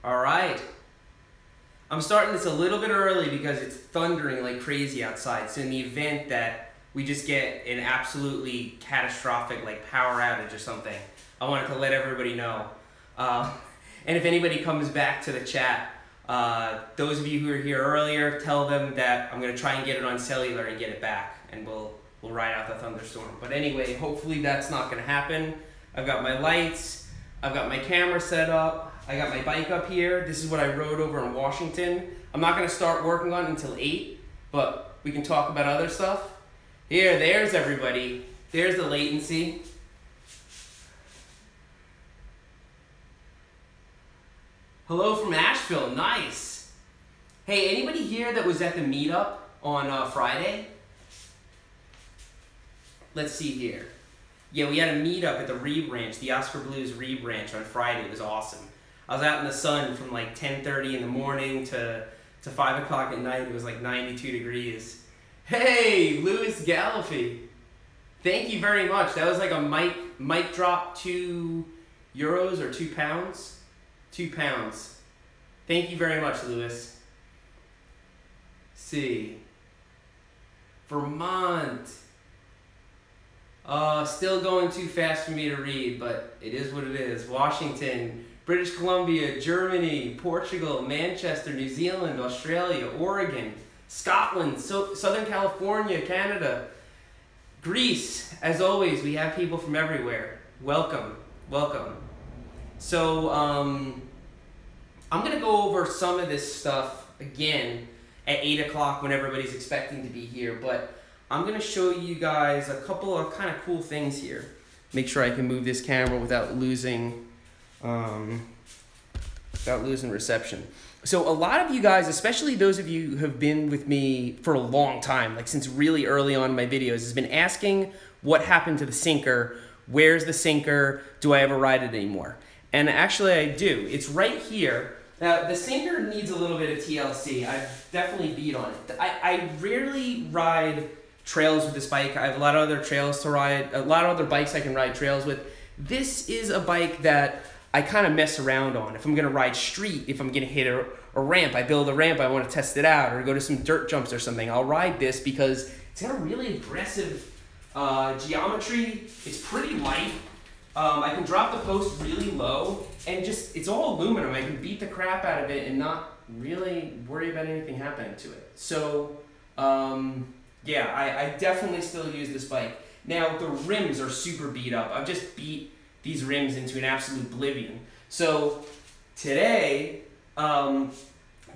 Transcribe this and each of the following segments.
All right. I'm starting this a little bit early because it's thundering like crazy outside. So in the event that we just get an absolutely catastrophic like power outage or something, I wanted to let everybody know. And if anybody comes back to the chat, those of you who were here earlier, tell them that I'm gonna try and get it on cellular and get it back, and we'll ride out the thunderstorm. But anyway, hopefully that's not gonna happen. I've got my lights, I've got my camera set up, I got my bike up here. This is what I rode over in Washington. I'm not gonna start working on it until 8, but we can talk about other stuff. There's everybody. There's the latency. Hello from Asheville, nice. Hey, anybody here that was at the meetup on Friday? Let's see here. Yeah, we had a meetup at the Reeb Ranch, the Oscar Blues Reeb Ranch on Friday. It was awesome. I was out in the sun from like 10:30 in the morning to 5 o'clock at night. It was like 92 degrees. Hey, Louis Gallify. Thank you very much. That was like a mic drop, €2 or 2 pounds. 2 pounds. Thank you very much, Louis. See. Vermont. Still going too fast for me to read, but it is what it is. Washington, British Columbia, Germany, Portugal, Manchester, New Zealand, Australia, Oregon, Scotland, Southern California, Canada, Greece. As always, we have people from everywhere. Welcome, welcome. So, I'm going to go over some of this stuff again at 8 o'clock when everybody's expecting to be here, but I'm going to show you guys a couple of kind of cool things here. Make sure I can move this camera without losing reception. So a lot of you guys, especially those of you who have been with me for a long time, like since really early on in my videos, has been asking what happened to the sinker, where's the sinker, do I ever ride it anymore? And actually I do. It's right here. Now the sinker needs a little bit of TLC. I've definitely beat on it. I rarely ride trails with this bike. I have a lot of other trails to ride, a lot of other bikes I can ride trails with. This is a bike that I kind of mess around on. If I'm gonna ride street, if I'm gonna hit a ramp, I build a ramp, I wanna test it out, or go to some dirt jumps or something, I'll ride this because it's got a really aggressive geometry. It's pretty light. I can drop the post really low, and just, it's all aluminum. I can beat the crap out of it and not really worry about anything happening to it. So, yeah, I definitely still use this bike. Now, the rims are super beat up. I've just beat these rims into an absolute oblivion. So, today,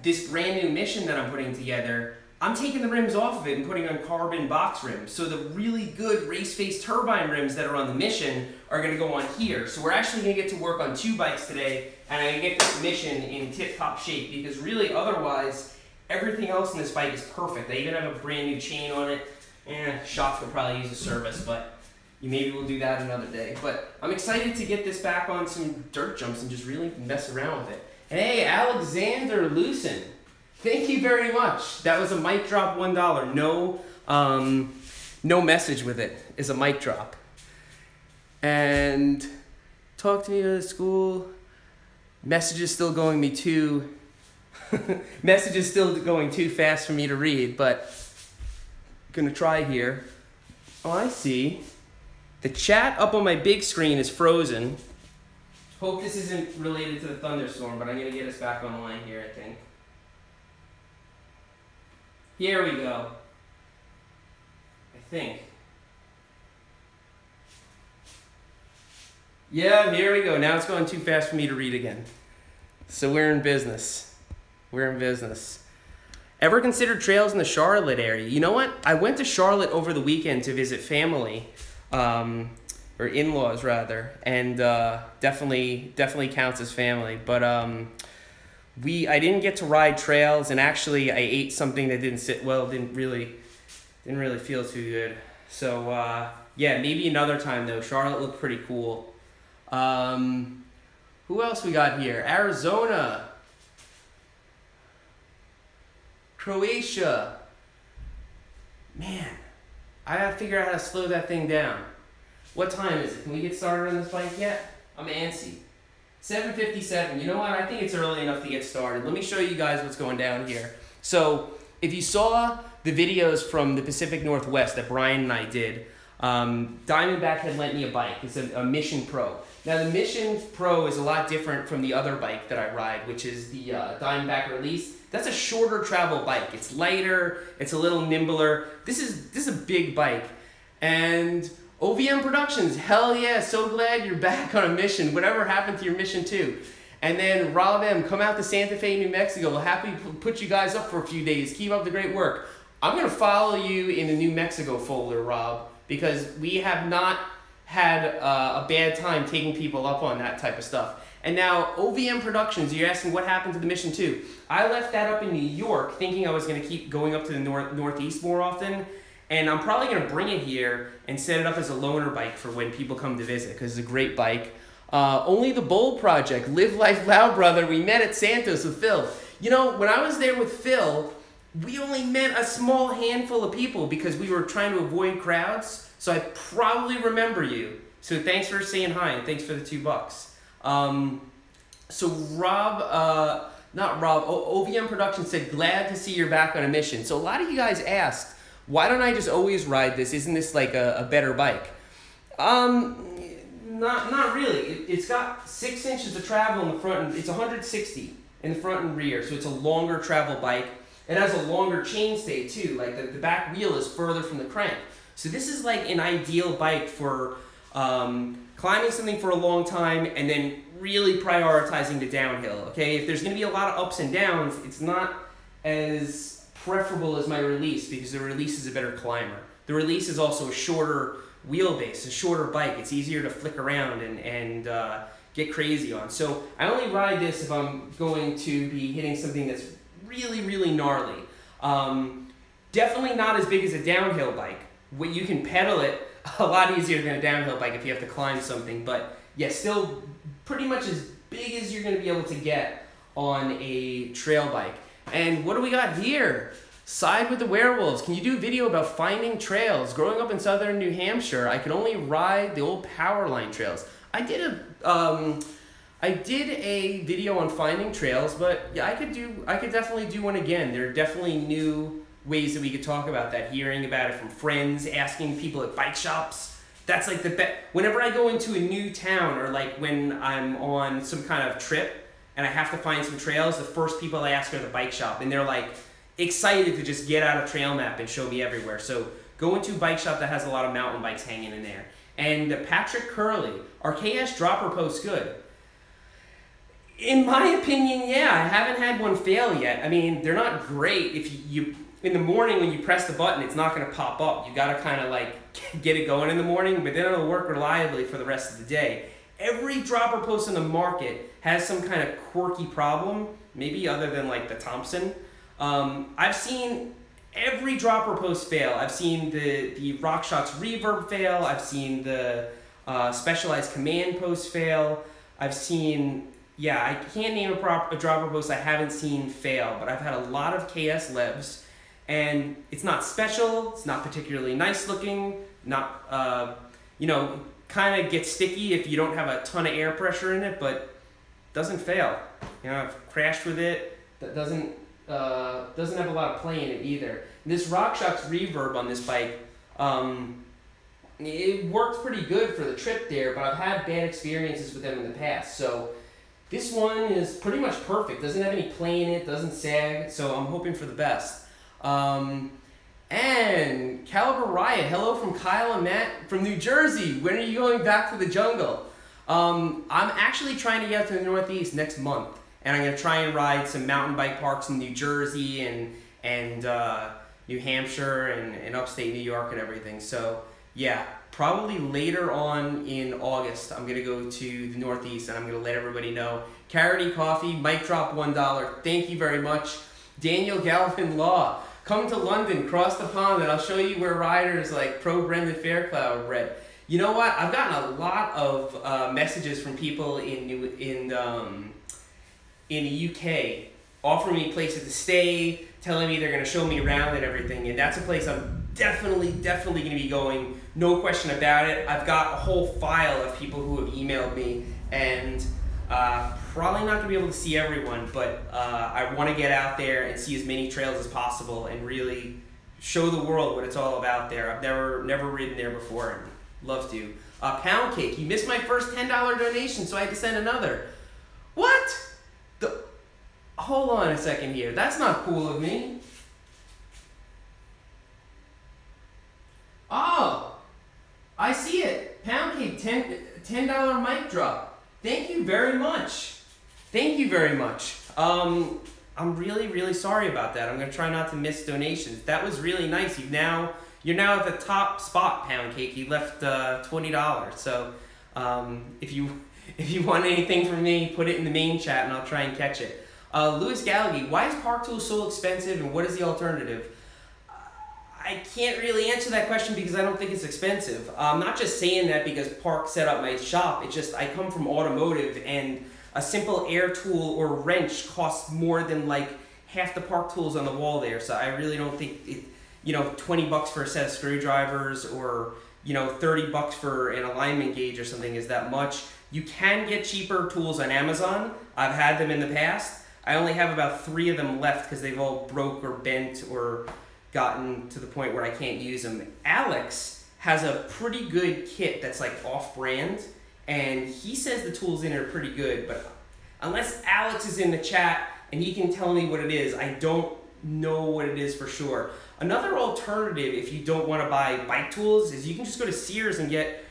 this brand new Mission that I'm putting together, I'm taking the rims off of it and putting on carbon box rims. So the really good race face turbine rims that are on the Mission are gonna go on here. So we're actually gonna get to work on 2 bikes today, and I'm gonna get this Mission in tip-top shape, because really otherwise, everything else in this bike is perfect. I even have a brand new chain on it. Shop could probably use a service, but maybe we'll do that another day. But I'm excited to get this back on some dirt jumps and just really mess around with it. And hey, Alexander Lucen. Thank you very much. That was a mic drop, $1. No message with it. It's a mic drop. And talk to me about school. Message is still going me too. Message is still going too fast for me to read, but I'm gonna try here. Oh, I see. The chat up on my big screen is frozen. Hope this isn't related to the thunderstorm, but I'm gonna get us back online here, I think. Here we go. I think. Yeah, here we go. Now it's going too fast for me to read again. So we're in business. We're in business. Ever considered trails in the Charlotte area? You know what? I went to Charlotte over the weekend to visit family, or in-laws rather, and definitely counts as family. But I didn't get to ride trails, and actually I ate something that didn't sit well, didn't really feel too good. So yeah, maybe another time though. Charlotte looked pretty cool. Who else we got here? Arizona, Croatia. Man, I gotta figure out how to slow that thing down. What time is it? Can we get started on this bike yet? I'm antsy. 7:57. You know what? I think it's early enough to get started. Let me show you guys what's going down here. So, if you saw the videos from the Pacific Northwest that Brian and I did, Diamondback had lent me a bike. It's a Mission Pro. Now, the Mission Pro is a lot different from the other bike that I ride, which is the Diamondback Release. That's a shorter travel bike. It's lighter. It's a little nimbler. This is a big bike. And OVM Productions, hell yeah, so glad you're back on a mission. Whatever happened to your Mission 2? And then Rob M, come out to Santa Fe, New Mexico. We'll happy put you guys up for a few days. Keep up the great work. I'm going to follow you in the New Mexico folder, Rob, because we have not had a bad time taking people up on that type of stuff. And now, OVM Productions, you're asking what happened to the Mission 2. I left that up in New York thinking I was going to keep going up to the Northeast more often. And I'm probably going to bring it here and set it up as a loaner bike for when people come to visit, because it's a great bike. Only the Bold Project, Live Life Loud, brother. We met at Santos with Phil. You know, when I was there with Phil, we only met a small handful of people because we were trying to avoid crowds. So I probably remember you. So thanks for saying hi and thanks for the $2. So Rob, OVM Productions said, glad to see you're back on a mission. So a lot of you guys asked, why don't I just always ride this? Isn't this like a better bike? Not really. It's got 6 inches of travel in the front. And it's 160 in the front and rear, so it's a longer travel bike. It has a longer chainstay too. Like the back wheel is further from the crank. So this is like an ideal bike for climbing something for a long time and then really prioritizing the downhill. Okay, if there's going to be a lot of ups and downs, it's not as preferable as my Release, because the Release is a better climber. The Release is also a shorter wheelbase, a shorter bike. It's easier to flick around and get crazy on. So I only ride this if I'm going to be hitting something that's really, really gnarly. Definitely not as big as a downhill bike. You can pedal it a lot easier than a downhill bike if you have to climb something, but yeah, still pretty much as big as you're going to be able to get on a trail bike. And what do we got here? Side with the Werewolves. Can you do a video about finding trails? Growing up in southern New Hampshire, I could only ride the old power line trails. I did a video on finding trails, but yeah, I could definitely do one again. There are definitely new ways that we could talk about that. Hearing about it from friends, asking people at bike shops. That's like the best. Whenever I go into a new town, or like when I'm on some kind of trip and I have to find some trails, the first people I ask are the bike shop, and they're like excited to just get out a trail map and show me everywhere. So go into a bike shop that has a lot of mountain bikes hanging in there. And Patrick Curley, are KS dropper posts good? In my opinion, yeah. I haven't had one fail yet. I mean, they're not great. If you in the morning when you press the button, it's not going to pop up. You got to kind of like get it going in the morning, but then it'll work reliably for the rest of the day. Every dropper post in the market has some kind of quirky problem, maybe other than like the Thompson. I've seen every dropper post fail. I've seen the RockShox Reverb fail. I've seen the Specialized Command post fail. I've seen, yeah, I can't name a dropper post I haven't seen fail, but I've had a lot of KS Levs, and it's not special, it's not particularly nice looking, not, you know, kind of gets sticky if you don't have a ton of air pressure in it, but doesn't fail. You know, I've crashed with it, that doesn't have a lot of play in it either. This RockShox Reverb on this bike, it worked pretty good for the trip there, but I've had bad experiences with them in the past. So this one is pretty much perfect. Doesn't have any play in it, doesn't sag, so I'm hoping for the best. And Caliber Riot, hello from Kyle and Matt from New Jersey. When are you going back to the jungle? I'm actually trying to get out to the Northeast next month, and I'm going to try and ride some mountain bike parks in New Jersey and New Hampshire and upstate New York and everything. So yeah, probably later on in August, I'm going to go to the Northeast, and I'm going to let everybody know. Carrot Coffee, mic drop $1. Thank you very much. Daniel Galvin Law, come to London, cross the pond, and I'll show you where riders like Pro Brendan Fairclough are bred. You know what? I've gotten a lot of messages from people in the UK offering me places to stay, telling me they're going to show me around and everything, and that's a place I'm definitely going to be going, no question about it. I've got a whole file of people who have emailed me, and Probably not going to be able to see everyone, but I want to get out there and see as many trails as possible and really show the world what it's all about there. I've never ridden there before and love to. Pound Cake, you missed my first $10 donation, so I had to send another. What? Hold on a second here. That's not cool of me. Oh, I see it. Pound Cake, $10 mic drop. Thank you very much. Thank you very much. I'm really, really sorry about that. I'm going to try not to miss donations. That was really nice. You're now at the top spot, Pound Cake. You left $20. So if you want anything from me, put it in the main chat and I'll try and catch it. Louis Gallagher, why is Park Tools so expensive and what is the alternative? I can't really answer that question because I don't think it's expensive. I'm not just saying that because Park set up my shop. It's just I come from automotive and a simple air tool or wrench costs more than like half the Park tools on the wall there. So I really don't think it, 20 bucks for a set of screwdrivers or 30 bucks for an alignment gauge or something is that much. You can get cheaper tools on Amazon. I've had them in the past. I only have about 3 of them left because they've all broke or bent or gotten to the point where I can't use them. Alex has a pretty good kit that's like off-brand, and he says the tools in it are pretty good, but unless Alex is in the chat and he can tell me what it is, I don't know what it is for sure. Another alternative, if you don't want to buy bike tools, is you can just go to Sears and get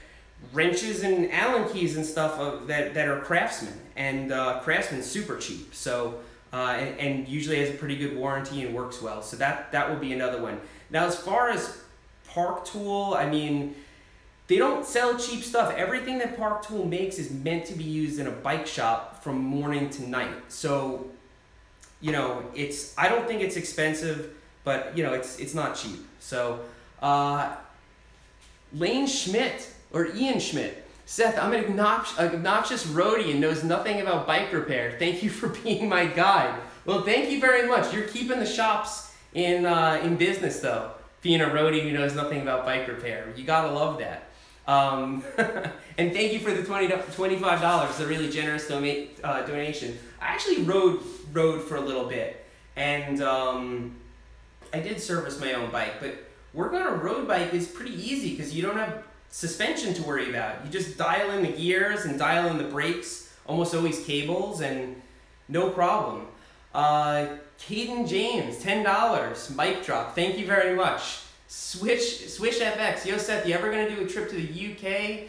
wrenches and Allen keys and stuff that are Craftsman, and Craftsman's super cheap. So and usually has a pretty good warranty and works well. So that would be another one. Now as far as Park Tool, I mean, they don't sell cheap stuff. Everything that Park Tool makes is meant to be used in a bike shop from morning to night. So I don't think it's expensive, but it's not cheap. So Lane Schmidt or Ian Schmidt. Seth, I'm an obnoxious roadie and knows nothing about bike repair. Thank you for being my guide. Well, thank you very much. You're keeping the shops in business, though. Being a roadie who knows nothing about bike repair. You gotta love that. And thank you for the $25. It's a really generous donation. I actually rode for a little bit, and I did service my own bike, but working on a road bike is pretty easy because you don't have suspension to worry about. You just dial in the gears and dial in the brakes, almost always cables, and no problem. Caden James, $10, mic drop, thank you very much. Swish FX, yo Seth, you ever gonna do a trip to the UK?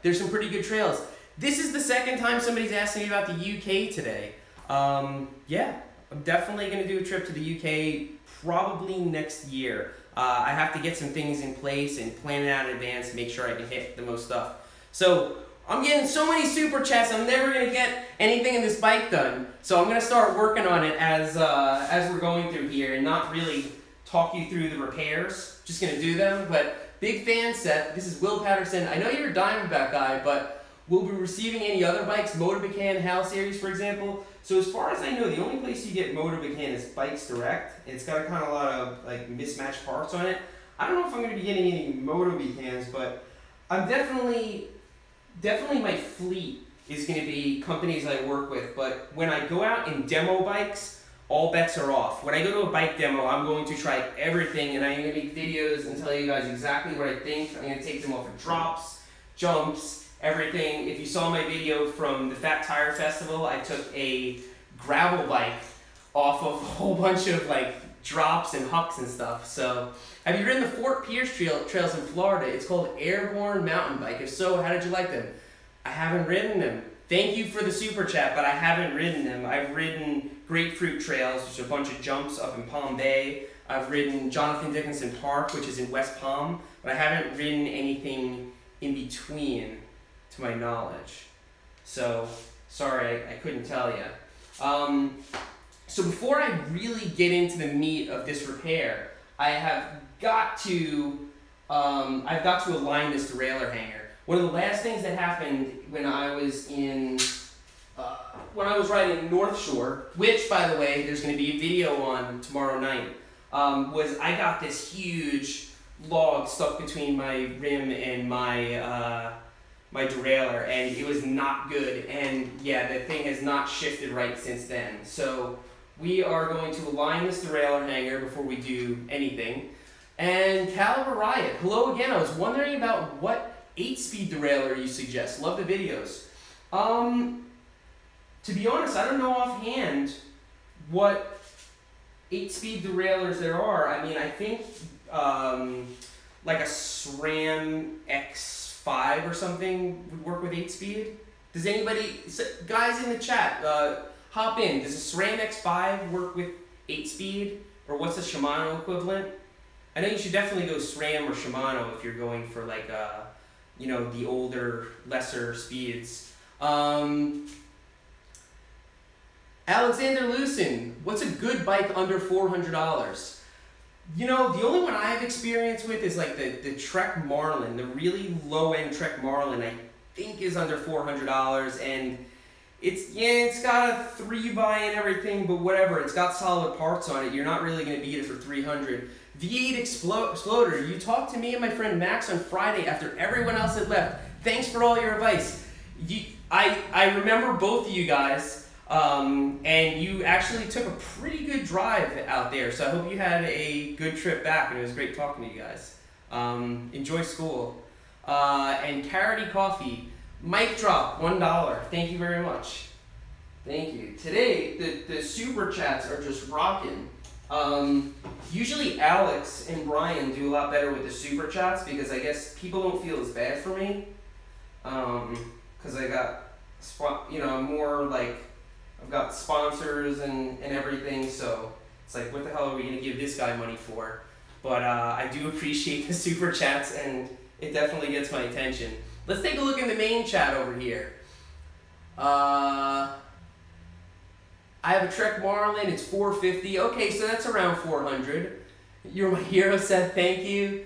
There's some pretty good trails. This is the second time somebody's asked me about the UK today. Yeah, I'm definitely gonna do a trip to the UK probably next year. I have to get some things in place and plan it out in advance to make sure I can hit the most stuff. So I'm getting so many super chats, I'm never gonna get anything in this bike done. So I'm gonna start working on it as we're going through here and not really talk you through the repairs. Just gonna do them, but big fan, Seth. This is Will Patterson. I know you're a Diamondback guy, but will be receiving any other bikes, Motorbacan, Hal Series, for example. So as far as I know, the only place you get Motorbacan is Bikes Direct. It's got kind of a lot of like mismatched parts on it. I don't know if I'm going to be getting any Motobacans, but I'm definitely my fleet is going to be companies I work with. But when I go out and demo bikes, all bets are off. When I go to a bike demo, I'm going to try everything, and I'm going to make videos and tell you guys exactly what I think. I'm going to take them off of drops, jumps, everything. If you saw my video from the Fat Tire Festival, I took a gravel bike off of a whole bunch of like drops and hucks and stuff. So, have you ridden the Fort Pierce trails in Florida? It's called Airborne Mountain Bike. If so, how did you like them? I haven't ridden them. Thank you for the super chat, but I haven't ridden them. I've ridden Grapefruit Trails, which is a bunch of jumps up in Palm Bay. I've ridden Jonathan Dickinson Park, which is in West Palm, but I haven't ridden anything in between, to my knowledge. So, sorry, I couldn't tell you. So before I really get into the meat of this repair, I've got to align this derailleur hanger. One of the last things that happened when I was riding North Shore, which by the way, there's going to be a video on tomorrow night, was I got this huge log stuck between my rim and my my derailleur, and it was not good. And yeah, the thing has not shifted right since then. So we are going to align this derailleur hanger before we do anything. And Caliber Riot, hello again. I was wondering about what 8-speed derailleur you suggest. Love the videos. To be honest, I don't know offhand what 8-speed derailleurs there are. I mean, I think like a SRAM X5 or something would work with 8-speed. Does anybody, guys in the chat, hop in. Does a SRAM X5 work with 8-speed, or what's the Shimano equivalent? I know you should definitely go SRAM or Shimano if you're going for like you know, the older, lesser speeds. Alexander Lucen, what's a good bike under $400? You know, the only one I have experience with is like the Trek Marlin, the really low-end Trek Marlin. I think is under $400, and it's got a 3x and everything, but whatever. It's got solid parts on it. You're not really going to beat it for $300. V8 Exploder, you talked to me and my friend Max on Friday after everyone else had left. Thanks for all your advice. I remember both of you guys. And you actually took a pretty good drive out there, so I hope you had a good trip back, and it was great talking to you guys. Enjoy school. And Carroty Coffee, mic drop, $1. Thank you very much. Thank you. Today, the super chats are just rocking. Usually Alex and Brian do a lot better with the super chats because I guess people don't feel as bad for me. Because I got, you know, more like, I've got sponsors and everything, so it's like, what the hell are we going to give this guy money for? But I do appreciate the super chats, and it definitely gets my attention. Let's take a look in the main chat over here. I have a Trek Marlin, it's $450. Okay, so that's around $400. You're my hero, Seth, thank you.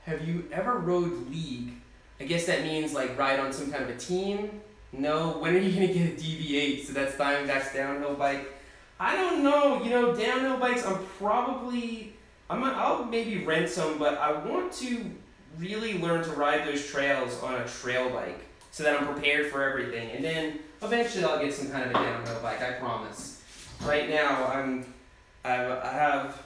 Have you ever rode League? I guess that means like ride on some kind of a team. No, when are you going to get a DV8? So that's Diamondback's downhill bike. I don't know, you know, downhill bikes, I'll maybe rent some, but I want to really learn to ride those trails on a trail bike so that I'm prepared for everything. And then eventually I'll get some kind of a downhill bike, I promise. Right now, I have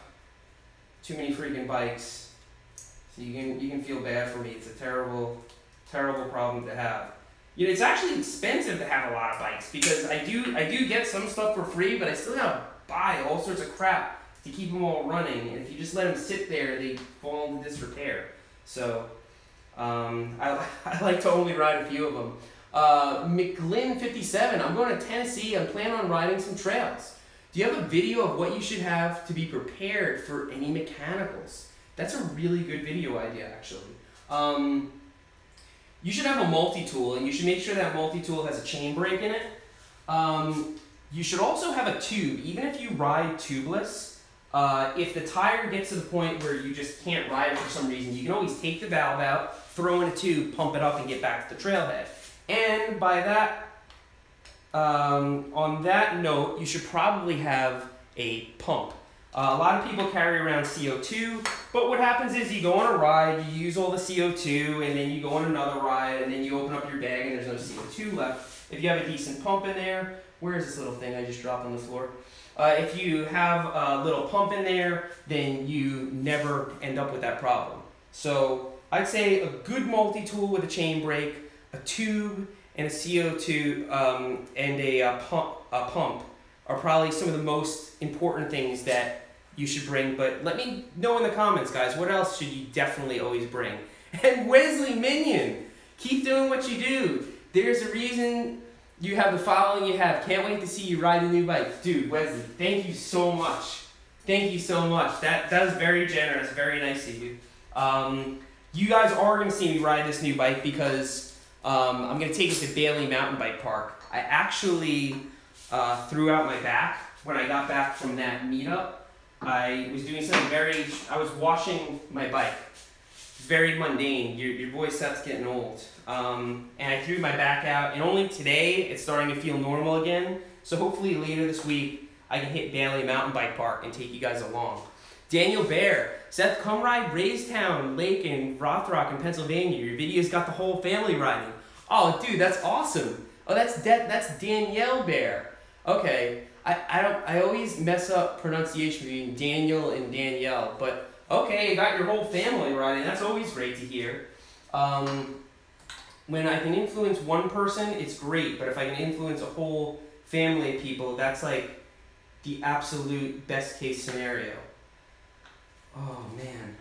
too many freaking bikes, so you can feel bad for me. It's a terrible, terrible problem to have. You know, it's actually expensive to have a lot of bikes because I do get some stuff for free, but I still gotta buy all sorts of crap to keep them all running. And if you just let them sit there, they fall into disrepair. So I like to only ride a few of them. McGlynn57, I'm going to Tennessee. I'm planning on riding some trails. Do you have a video of what you should have to be prepared for any mechanicals? That's a really good video idea, actually. You should have a multi-tool, and you should make sure that multi-tool has a chain brake in it. You should also have a tube, even if you ride tubeless. If the tire gets to the point where you just can't ride it for some reason, you can always take the valve out, throw in a tube, pump it up, and get back to the trailhead. And by that, on that note, you should probably have a pump. A lot of people carry around CO2, but what happens is you go on a ride, you use all the CO2, and then you go on another ride, and then you open up your bag and there's no CO2 left. If you have a decent pump in there, where is this little thing I just dropped on the floor? If you have a little pump in there, then you never end up with that problem. So I'd say a good multi-tool with a chain brake, a tube, and a CO2, and a pump are probably some of the most important things that you should bring. But let me know in the comments, guys, what else should you definitely always bring? And Wesley Minion, keep doing what you do. There's a reason you have the following you have. Can't wait to see you ride a new bike. Dude, Wesley, thank you so much. Thank you so much. That was very generous, very nice of you. You guys are going to see me ride this new bike because I'm going to take it to Bailey Mountain Bike Park. I actually threw out my back when I got back from that meetup. I was doing something I was washing my bike. Very mundane. Your boy Seth's getting old. And I threw my back out, and only today it's starting to feel normal again. So hopefully later this week I can hit Bailey Mountain Bike Park and take you guys along. Daniel Bear. Seth, come ride Raystown Lake in Rothrock in Pennsylvania. Your video's got the whole family riding. Oh, dude, that's awesome. Oh, that's Danielle Bear. Okay, I always mess up pronunciation between Daniel and Danielle, but okay, you got your whole family riding. That's always great to hear. When I can influence one person, it's great, but if I can influence a whole family of people, that's like the absolute best case scenario. Oh man.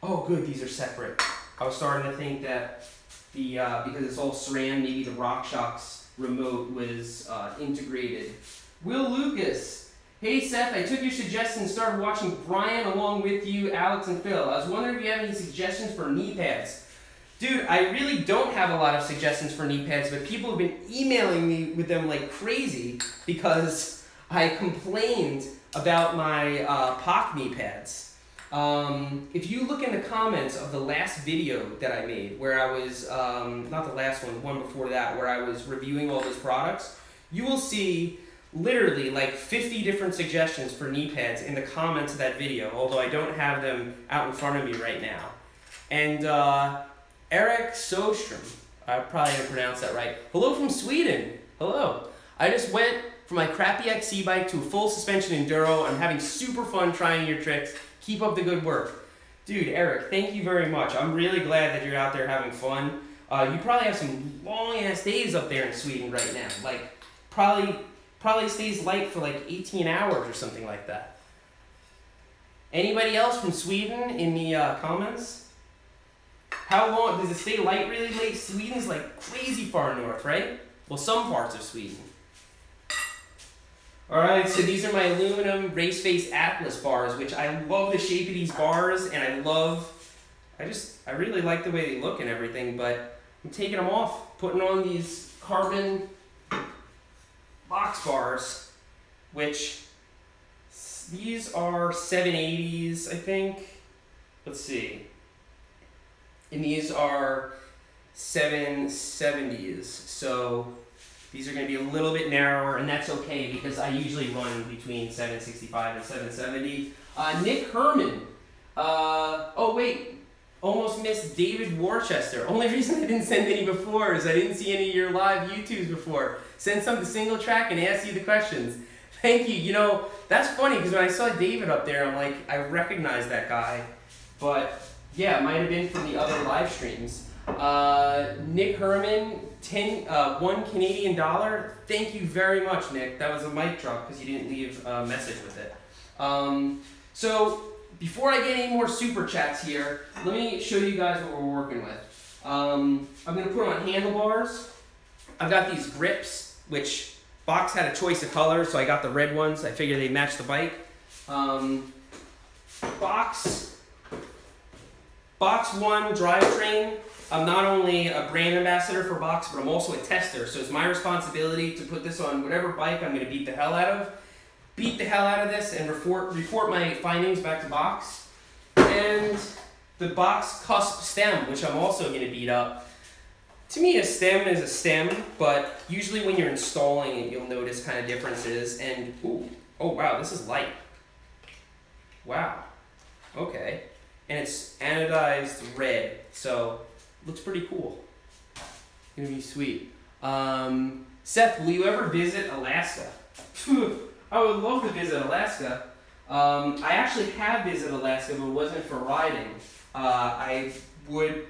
Oh good, these are separate. I was starting to think that because it's all SRAM, maybe the RockShox remote was integrated. Will Lucas. Hey Seth, I took your suggestion and started watching Brian along with you, Alex and Phil. I was wondering if you have any suggestions for knee pads. Dude, I really don't have a lot of suggestions for knee pads, but people have been emailing me with them like crazy because I complained about my POC knee pads. If you look in the comments of the last video that I made, where I was, not the last one, the one before that, where I was reviewing all those products, you will see literally like 50 different suggestions for knee pads in the comments of that video, although I don't have them out in front of me right now. And Eric Sostrom, I probably didn't pronounce that right. Hello from Sweden. Hello. I just went from my crappy XC bike to a full suspension enduro. I'm having super fun trying your tricks. Keep up the good work. Dude, Eric, thank you very much. I'm really glad that you're out there having fun. You probably have some long ass days up there in Sweden right now. Like probably stays light for like 18 hours or something like that. Anybody else from Sweden in the comments? How long does it stay light really late? Sweden's like crazy far north, right? Well, some parts of Sweden. Alright, so these are my aluminum Race Face Atlas bars, which I love the shape of these bars, and I really like the way they look and everything, but I'm taking them off, putting on these carbon box bars, which these are 780s, I think. Let's see. And these are 770s, so these are going to be a little bit narrower, and that's okay because I usually run between 765 and 770. Nick Herman. Oh wait, almost missed David Worcester. Only reason I didn't send any before is I didn't see any of your live YouTubes before. Send some to single track and ask you the questions. Thank you. You know, that's funny because when I saw David up there, I'm like, I recognize that guy, but yeah, it might have been from the other live streams. Nick Herman, $1 Canadian. Thank you very much, Nick. That was a mic drop because you didn't leave a message with it. So before I get any more super chats here, let me show you guys what we're working with. I'm going to put on handlebars. I've got these grips, which Box had a choice of colors, so I got the red ones. I figured they match the bike. Box 1 drivetrain. I'm not only a brand ambassador for Box, but I'm also a tester. So it's my responsibility to put this on whatever bike I'm going to beat the hell out of. Beat the hell out of this and report my findings back to Box. And the Box cusp stem, which I'm also going to beat up. To me, a stem is a stem, but usually when you're installing it, you'll notice kind of differences. And, ooh, oh wow, this is light. Wow, okay. And it's anodized red, so looks pretty cool. Gonna be sweet. Seth, will you ever visit Alaska? I would love to visit Alaska. I actually have visited Alaska, but it wasn't for riding. I would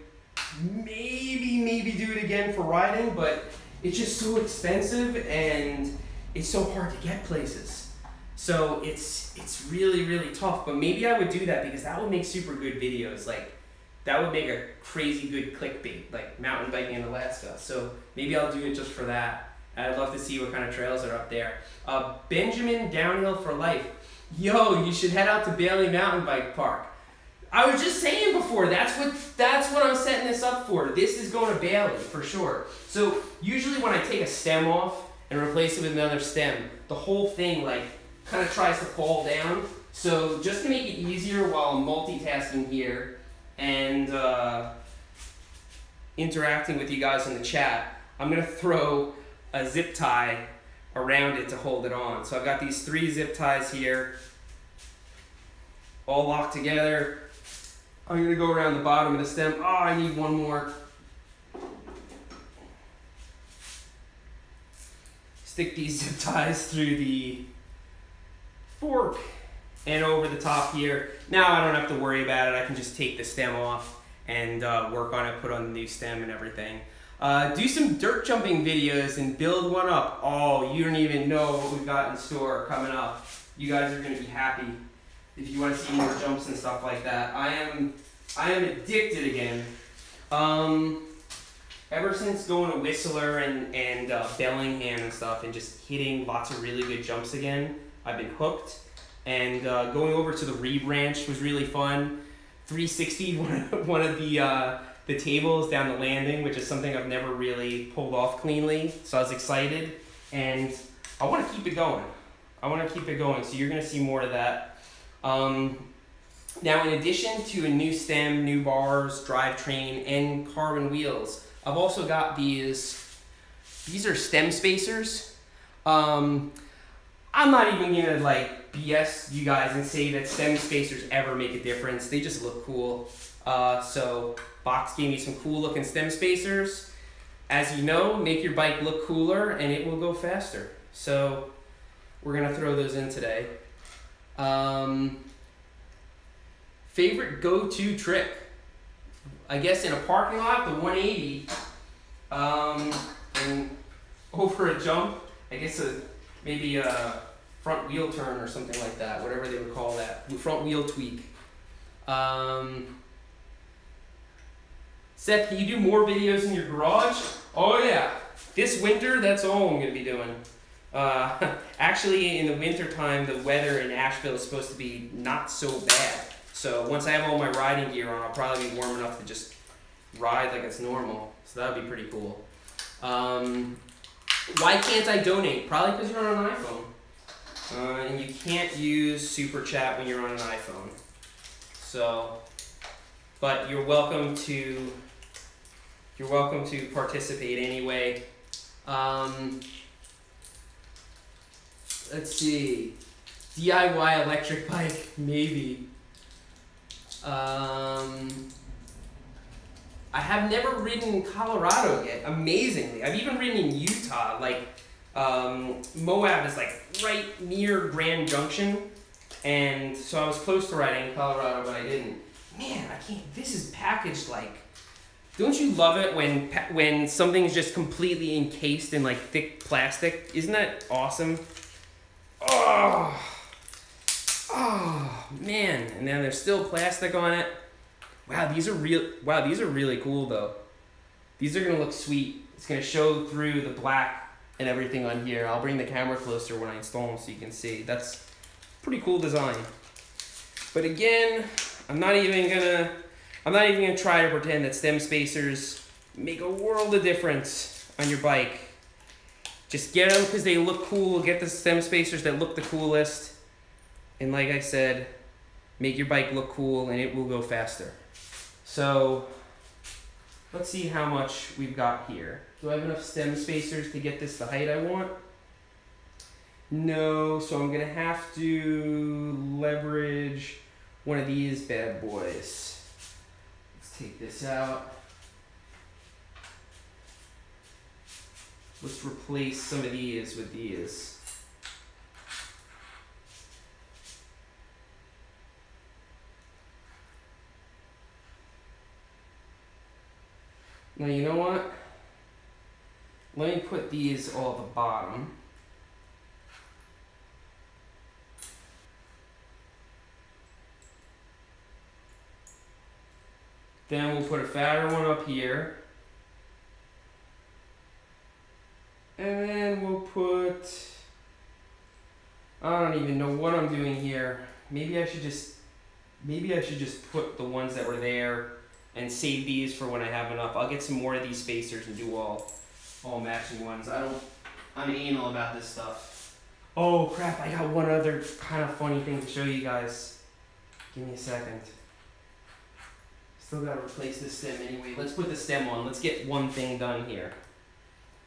maybe do it again for riding, but it's just so expensive and it's so hard to get places. So it's really tough, but maybe I would do that because that would make super good videos. Like that would make a crazy good clickbait, like mountain biking in Alaska. So maybe I'll do it just for that. I'd love to see what kind of trails are up there. Benjamin Downhill for Life. Yo, you should head out to Bailey Mountain Bike Park. I was just saying before, that's what I'm setting this up for. This is going to Bailey for sure. So usually when I take a stem off and replace it with another stem, the whole thing like kind of tries to fall down. So just to make it easier while I'm multitasking here and interacting with you guys in the chat, I'm going to throw a zip tie around it to hold it on. So I've got these 3 zip ties here. all locked together. I'm gonna go around the bottom of the stem. Oh, I need one more. Stick these zip ties through the fork and over the top here. Now I don't have to worry about it. I can just take the stem off and work on it, put on the new stem and everything. Do some dirt jumping videos and build one up. Oh, you don't even know what we've got in store coming up. You guys are gonna be happy if you want to see more jumps and stuff like that. I am addicted again. Ever since going to Whistler and Bellingham and stuff and just hitting lots of really good jumps again, I've been hooked. And going over to the Reeb Ranch was really fun. 360 one of the tables down the landing, which is something I've never really pulled off cleanly. So I was excited, and I want to keep it going. So you're gonna see more of that. Now, in addition to a new stem, new bars, drivetrain, and carbon wheels, I've also got these are stem spacers. I'm not even gonna like BS you guys and say that stem spacers ever make a difference. They just look cool. So Box gave me some cool looking stem spacers. As you know, make your bike look cooler and it will go faster. So we're gonna throw those in today. Favorite go-to trick? I guess in a parking lot, the 180, and over a jump, I guess maybe a front wheel turn or something like that, whatever they would call that, front wheel tweak. Seth, can you do more videos in your garage? Oh yeah, this winter, that's all I'm gonna be doing. Actually, in the winter time, the weather in Asheville is supposed to be not so bad. So once I have all my riding gear on, I'll probably be warm enough to just ride like it's normal. So that would be pretty cool. Why can't I donate? Probably because you're on an iPhone. And you can't use Super Chat when you're on an iPhone. So, but you're welcome to participate anyway. Let's see. DIY electric bike, maybe. I have never ridden in Colorado yet, amazingly. I've even ridden in Utah, like Moab is like right near Grand Junction, and so I was close to riding in Colorado, but I didn't. Man, I can't, this is packaged like, don't you love it when something's just completely encased in like thick plastic? Isn't that awesome? Oh man, and then there's still plastic on it. Wow, these are really cool though. These are gonna look sweet. It's gonna show through the black and everything on here. I'll bring the camera closer when I install them so you can see. That's pretty cool design. But again, I'm not even gonna try to pretend that stem spacers make a world of difference on your bike. Just get them because they look cool. Get the stem spacers that look the coolest. And like I said, make your bike look cool and it will go faster. So let's see how much we've got here. Do I have enough stem spacers to get this the height I want? No, so I'm gonna have to leverage one of these bad boys. Let's take this out. Let's replace some of these with these. Now you know what? Let me put these all at the bottom. Then we'll put a fatter one up here. And then we'll put, I don't even know what I'm doing here. Maybe I should just put the ones that were there and save these for when I have enough. I'll get some more of these spacers and do all matching ones. I'm anal about this stuff. Oh crap, I got one other kind of funny thing to show you guys. Give me a second. Still gotta replace this stem anyway. Let's put the stem on. Let's get one thing done here.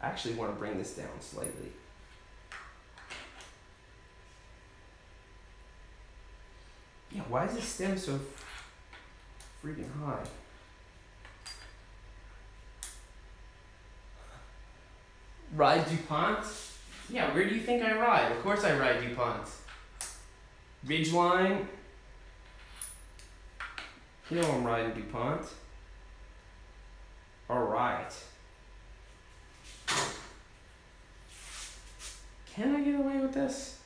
I actually want to bring this down slightly. Yeah, why is this stem so freaking high? Ride DuPont? Yeah, where do you think I ride? Of course I ride DuPont. Ridgeline. You know I'm riding DuPont. Alright. Can I get away with this?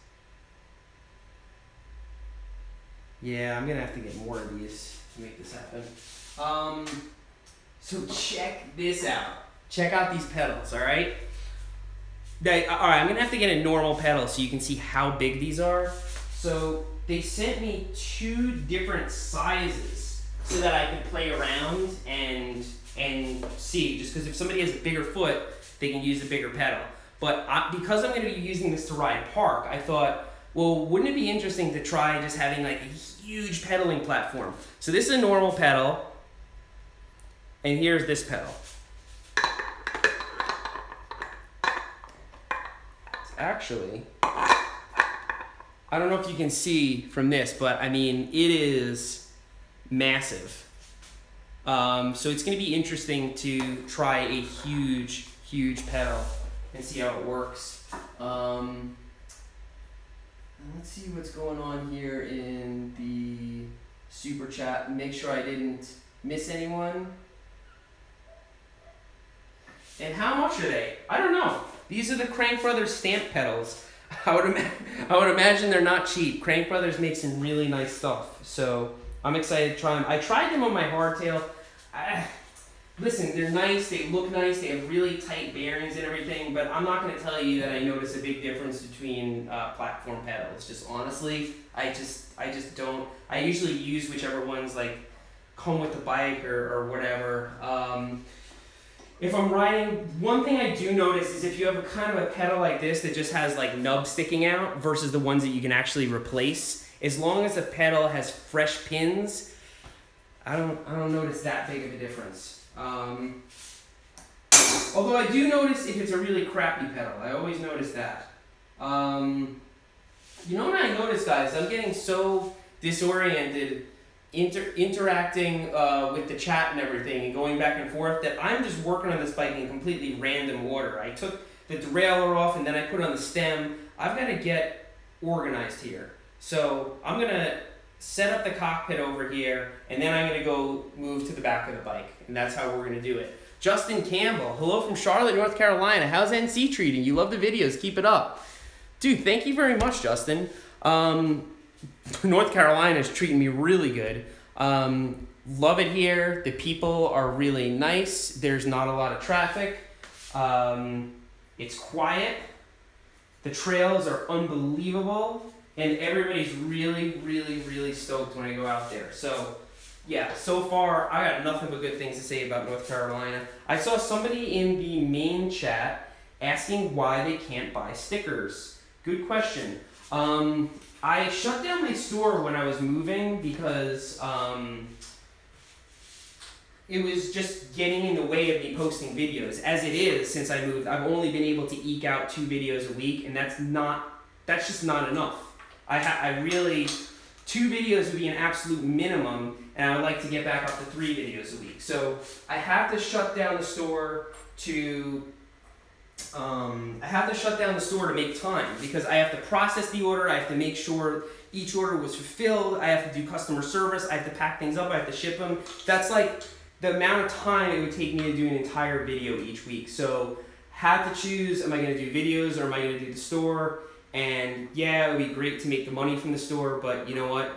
Yeah, I'm gonna have to get more of these to make this happen. So check this out. Check out these pedals, alright? Alright, I'm gonna have to get a normal pedal so you can see how big these are. So they sent me 2 different sizes so that I could play around and see. Just because if somebody has a bigger foot, they can use a bigger pedal. But because I'm going to be using this to ride park, I thought, well, wouldn't it be interesting to try just having like a huge pedaling platform? So this is a normal pedal, and here's this pedal. It's actually, I don't know if you can see from this, but I mean, it is massive. So it's going to be interesting to try a huge pedal and see how it works. Let's see what's going on here in the super chat. Make sure I didn't miss anyone. And how much are they? I don't know. These are the Crank Brothers stamp pedals. I would imagine they're not cheap. Crank Brothers makes some really nice stuff. So I'm excited to try them. I tried them on my hardtail. Listen, they're nice, they look nice, they have really tight bearings and everything, but I'm not going to tell you that I notice a big difference between platform pedals. Just honestly, I just don't. I usually use whichever ones like come with the bike or whatever. If I'm riding, one thing I do notice is if you have a kind of a pedal like this that just has like nubs sticking out versus the ones that you can actually replace, as long as the pedal has fresh pins, I don't notice that big of a difference. Although I do notice if it's a really crappy pedal. I always notice that. You know what I noticed, guys? I'm getting so disoriented interacting with the chat and everything and going back and forth that I'm just working on this bike in completely random order. I took the derailleur off and then I put on the stem. I've got to get organized here. So I'm going to set up the cockpit over here, and then I'm going to go move to the back of the bike, and that's how we're going to do it. Justin Campbell, hello from Charlotte, North Carolina. How's NC treating? You love the videos. Keep it up. Dude, thank you very much, Justin. North Carolina is treating me really good. Love it here. The people are really nice. There's not a lot of traffic. It's quiet. The trails are unbelievable. And everybody's really stoked when I go out there. So, yeah, so far, I got nothing but good things to say about North Carolina. I saw somebody in the main chat asking why they can't buy stickers. Good question. I shut down my store when I was moving because it was just getting in the way of me posting videos. As it is, since I moved, I've only been able to eke out 2 videos a week, and that's just not enough. I really, 2 videos would be an absolute minimum, and I would like to get back up to 3 videos a week. So I have to shut down the store to make time because I have to process the order. I have to make sure each order was fulfilled. I have to do customer service. I have to pack things up. I have to ship them. That's like the amount of time it would take me to do an entire video each week. So have to choose, am I going to do videos or am I going to do the store? And yeah, it would be great to make the money from the store, but you know what?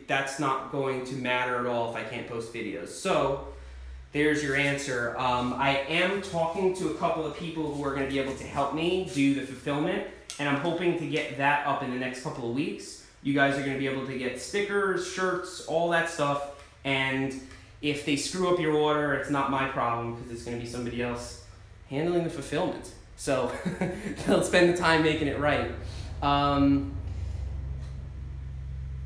That's not going to matter at all if I can't post videos. So there's your answer. I am talking to a couple of people who are going to be able to help me do the fulfillment, and I'm hoping to get that up in the next couple of weeks. You guys are going to be able to get stickers, shirts, all that stuff, and if they screw up your order, it's not my problem because it's going to be somebody else handling the fulfillment. So they'll spend the time making it right.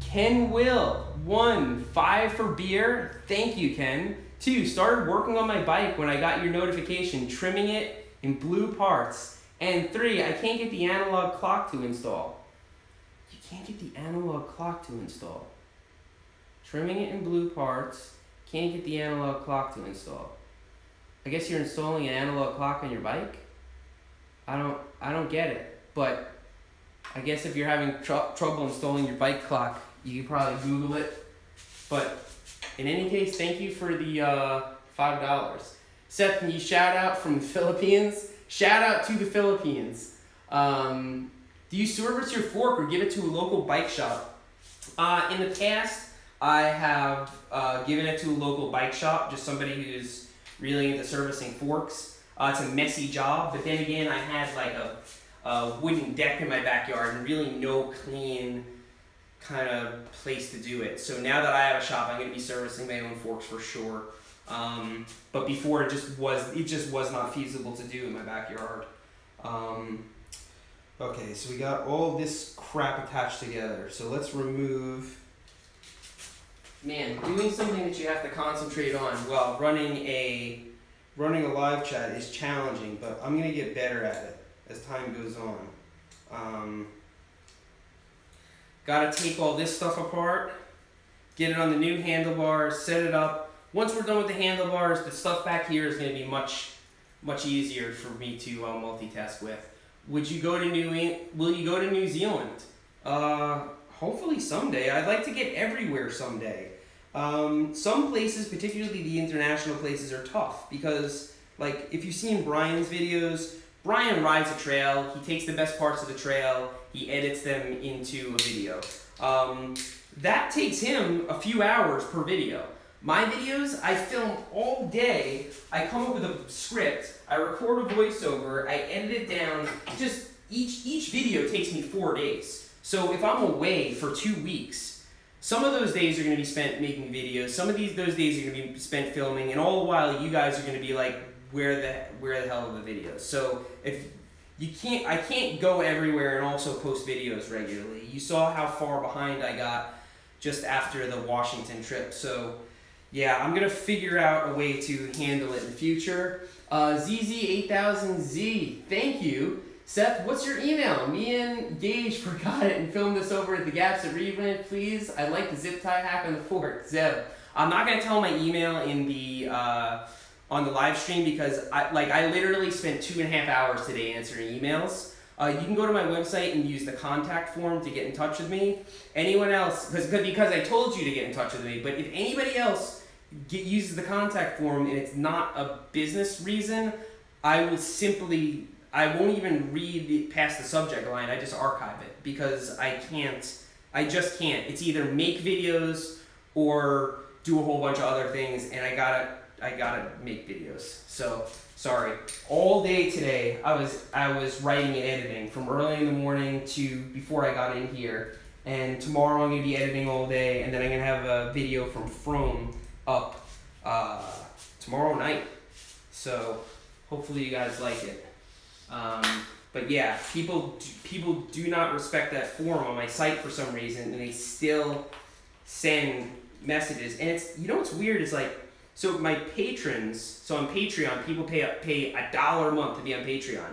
Ken Will, 1, 5 for beer. Thank you, Ken. 2, started working on my bike when I got your notification, trimming it in blue parts. And 3, I can't get the analog clock to install. You can't get the analog clock to install. Trimming it in blue parts. Can't get the analog clock to install. I guess you're installing an analog clock on your bike? I don't get it. But I guess if you're having trouble installing your bike clock, you can probably Google it. But in any case, thank you for the $5. Seth, can you shout out from the Philippines? Shout out to the Philippines. Do you service your fork or give it to a local bike shop? In the past, I have given it to a local bike shop, just somebody who's really into servicing forks. It's a messy job, but then again, I had like a wooden deck in my backyard and really no clean kind of place to do it. So now that I have a shop, I'm going to be servicing my own forks for sure. But before it just was not feasible to do in my backyard. Okay, so we got all this crap attached together. So let's remove. Man, doing something that you have to concentrate on while running a live chat is challenging, but I'm gonna get better at it as time goes on. Gotta take all this stuff apart, get it on the new handlebars, set it up. Once we're done with the handlebars, the stuff back here is gonna be much easier for me to multitask with. Will you go to New Zealand? Hopefully someday. I'd like to get everywhere someday. Some places, particularly the international places, are tough because, like, if you've seen Brian's videos, Brian rides a trail, he takes the best parts of the trail, he edits them into a video. That takes him a few hours per video. My videos, I film all day, I come up with a script, I record a voiceover, I edit it down, just each video takes me 4 days. So if I'm away for 2 weeks, some of those days are going to be spent making videos, some of those days are going to be spent filming, and all the while you guys are going to be like, where the hell are the videos? So if I can't go everywhere and also post videos regularly. You saw how far behind I got just after the Washington trip. So yeah, I'm going to figure out a way to handle it in the future. ZZ8000Z, thank you. Seth, what's your email? Me and Gage forgot it and filmed this over at the Gaps at Rebrand, please. I'd like the zip tie hack on the fork. Zeb. I'm not going to tell my email in the on the live stream because I literally spent 2.5 hours today answering emails. You can go to my website and use the contact form to get in touch with me. Anyone else, because I told you to get in touch with me, but if anybody else uses the contact form and it's not a business reason, I won't even read past the subject line. I just archive it because I just can't. It's either make videos or do a whole bunch of other things, and I gotta make videos. So sorry. All day today I was writing and editing from early in the morning to before I got in here, and tomorrow I'm gonna be editing all day, and then I'm gonna have a video from Frome up tomorrow night. So hopefully you guys like it. But yeah, people do not respect that form on my site for some reason, and they still send messages. And it's, you know what's weird is like, so my patrons, so on Patreon, people pay $1 a month to be on Patreon.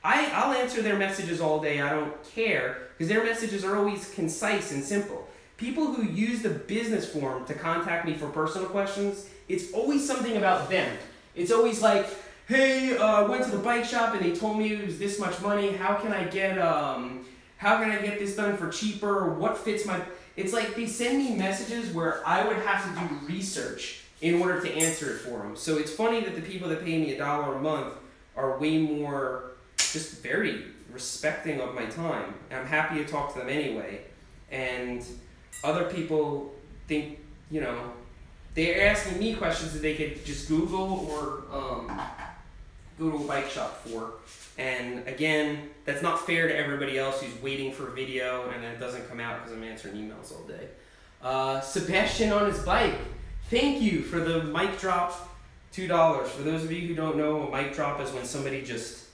I'll answer their messages all day. I don't care because their messages are always concise and simple. People who use the business form to contact me for personal questions, it's always something about them. It's always like, hey, went to the bike shop and they told me it was this much money. How can I get this done for cheaper? What fits my... It's like they send me messages where I would have to do research in order to answer it for them. So it's funny that the people that pay me $1 a month are way more just very respecting of my time. And I'm happy to talk to them anyway. And other people think, you know, they're asking me questions that they could just Google or go to a bike shop for. And again, that's not fair to everybody else who's waiting for a video and then it doesn't come out because I'm answering emails all day. Sebastian on his bike. Thank you for the mic drop, $2. For those of you who don't know, a mic drop is when somebody just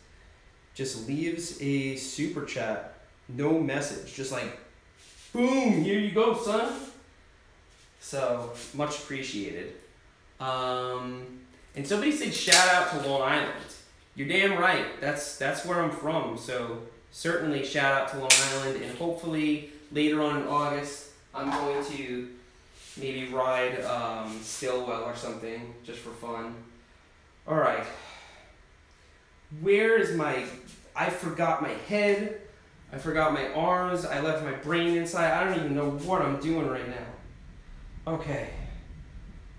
leaves a super chat, no message, just like, boom, here you go, son. So, much appreciated. And somebody said shout out to Long Island. You're damn right. That's where I'm from. So certainly shout out to Long Island, and hopefully later on in August I'm going to maybe ride Stillwell or something just for fun. All right. Where is my, I forgot my head, I forgot my arms, I left my brain inside. I don't even know what I'm doing right now. Okay.